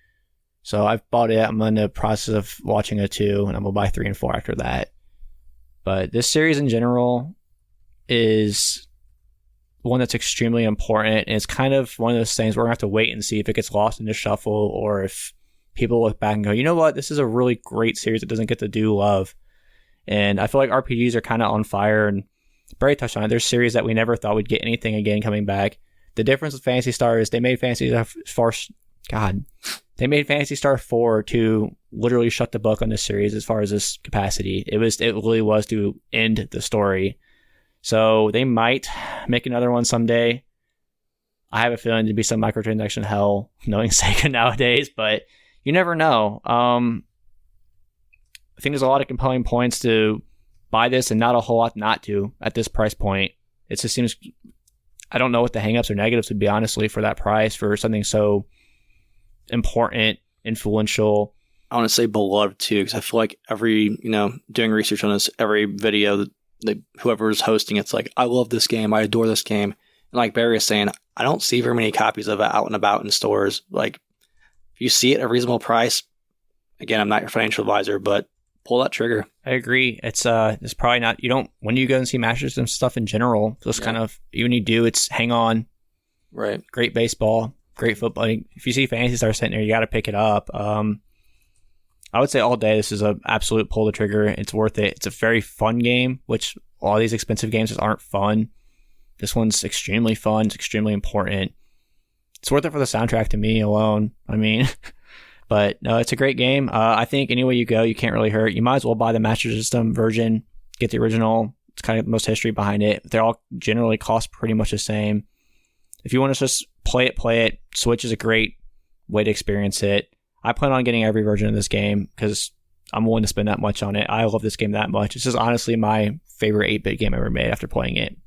So I've bought it. I'm in the process of watching a 2, and I'm going to buy 3 and 4 after that. But this series in general is one that's extremely important. And it's kind of one of those things we're going to have to wait and see if it gets lost in the shuffle, or if people look back and go, you know what, this is a really great series that doesn't get the due love. And I feel like RPGs are kind of on fire, and Barry touched on it. There's series that we never thought we'd get anything again coming back. The difference with Phantasy Star is they made Phantasy Star 4 to literally shut the book on this series as far as this capacity. It really was to end the story. So they might make another one someday. I have a feeling it'd be some microtransaction hell, knowing Sega nowadays, but you never know. I think there's a lot of compelling points to buy this and not a whole lot not to at this price point. It just seems, I don't know what the hangups or negatives would be, honestly, for that price, for something so important, influential. I want to say beloved too, because I feel like doing research on this, every video that whoever's hosting, it's like, I love this game, I adore this game. And like Barry is saying, I don't see very many copies of it out and about in stores. Like, if you see it at a reasonable price, again, I'm not your financial advisor, but pull that trigger. I agree. It's probably not, when you go and see Master System stuff in general, just kind of, when you do, it's hang on. Right. Great baseball, great football. If you see Phantasy Star sitting there, you got to pick it up. I would say all day, this is an absolute pull the trigger. It's worth it. It's a very fun game, which all these expensive games just aren't fun. This one's extremely fun. It's extremely important. It's worth it for the soundtrack to me alone. I mean, but no, it's a great game. I think anywhere you go, you can't really hurt. You might as well buy the Master System version, get the original. It's kind of the most history behind it. They all generally cost pretty much the same. If you want to just play it. Switch is a great way to experience it. I plan on getting every version of this game because I'm willing to spend that much on it. I love this game that much. This is honestly my favorite 8-bit game ever made after playing it.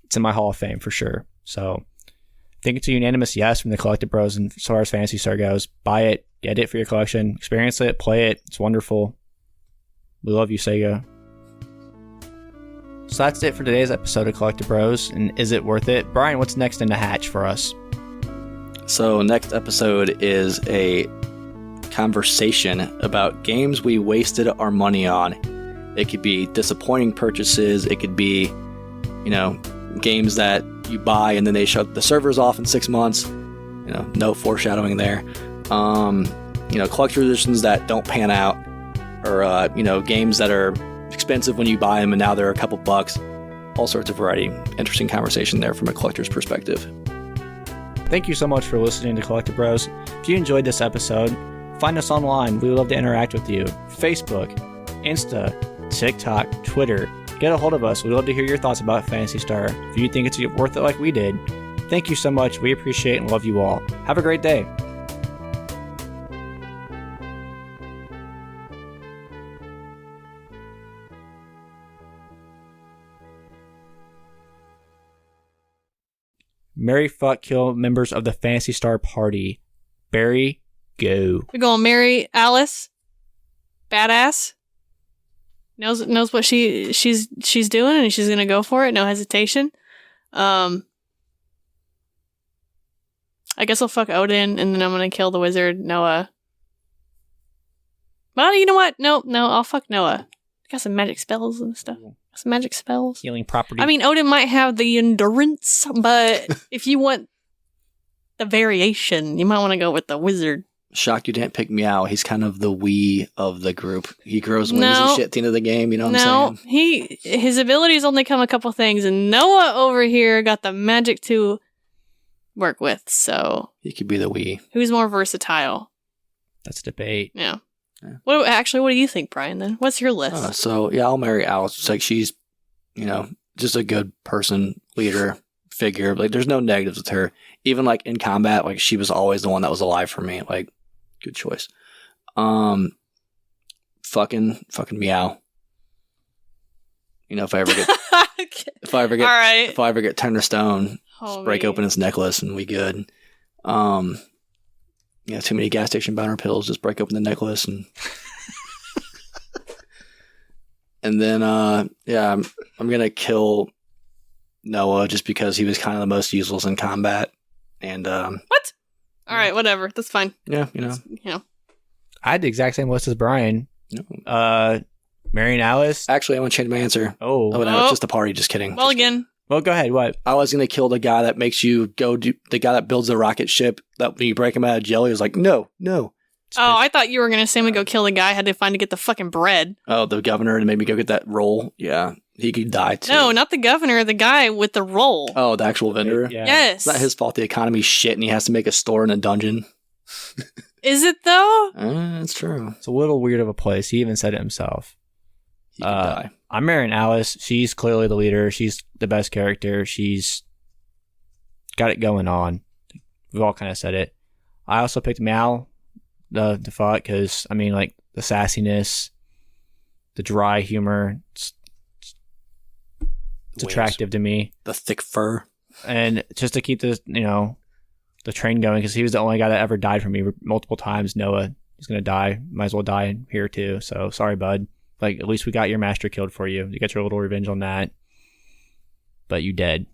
It's in my Hall of Fame for sure. So I think it's a unanimous yes from the Collecti-Bros, and as far as Phantasy Star goes. Buy it, get it for your collection, experience it, play it. It's wonderful. We love you, Sega. So that's it for today's episode of Collecti-Bros, and is it worth it? Brian, what's next in the hatch for us? So next episode is a conversation about games we wasted our money on. It could be disappointing purchases. It could be, games that you buy and then they shut the servers off in 6 months. No foreshadowing there. Collector editions that don't pan out, or games that are expensive when you buy them and now they're a couple bucks. All sorts of variety. Interesting conversation there from a collector's perspective. Thank you so much for listening to Collecti-Bros. If you enjoyed this episode, find us online. We would love to interact with you. Facebook, Insta, TikTok, Twitter. Get a hold of us. We'd love to hear your thoughts about Phantasy Star. If you think it's worth it like we did, thank you so much. We appreciate and love you all. Have a great day. Marry, fuck, kill members of the Phantasy Star party. Barry, go. We're going to marry Alice. Badass. Knows what she's doing, and she's gonna go for it. No hesitation. I guess I'll fuck Odin, and then I'm gonna kill the wizard Noah. Well, you know what? No, I'll fuck Noah. I got some magic spells and stuff. Some magic spells. Healing property. I mean, Odin might have the endurance, but if you want the variation, you might want to go with the wizard. Shocked you didn't pick Meow. He's kind of the Wii of the group. He grows wings and shit at the end of the game. You know what I'm saying? His abilities only come a couple things, and Noah over here got the magic to work with. So he could be the Wii. Who's more versatile? That's debate. Yeah. What do you think, Brian? Then what's your list? I'll marry Alice. It's like she's, just a good person, leader, figure. Like there's no negatives with her. Even like in combat, like she was always the one that was alive for me. Like. Good choice. Fucking Meow. If I ever get if I ever get turned to stone, just break open his necklace and we good. Too many gas station boner pills, just break open the necklace and and then I'm gonna kill Noah just because he was kind of the most useless in combat. And what? All right, whatever. That's fine. Yeah, I had the exact same list as Brian. Marrying Alice. Actually, I want to change my answer. Oh, no, it's just a party. Just kidding. Well, again. Well, go ahead. What? I was going to kill the guy that makes you go do the guy that builds the rocket ship. That when you break him out of jail, he was like, no. Oh, I thought you were going to say me go kill the guy I had to find to get the fucking bread. Oh, the governor and made me go get that roll. Yeah, he could die too. No, not the governor. The guy with the roll. Oh, the actual vendor. Yeah. Yes. It's not his fault. The economy's shit, and he has to make a store in a dungeon. Is it though? It's true. It's a little weird of a place. He even said it himself. He could die. I'm marrying Alice. She's clearly the leader. She's the best character. She's got it going on. We've all kind of said it. I also picked Meow, the fuck, because the sassiness, the dry humor. It's attractive to me. The thick fur, and just to keep the train going, because he was the only guy that ever died for me multiple times. Noah is gonna die. Might as well die here too. So sorry, bud. Like, at least we got your master killed for you. You got your little revenge on that. But you dead.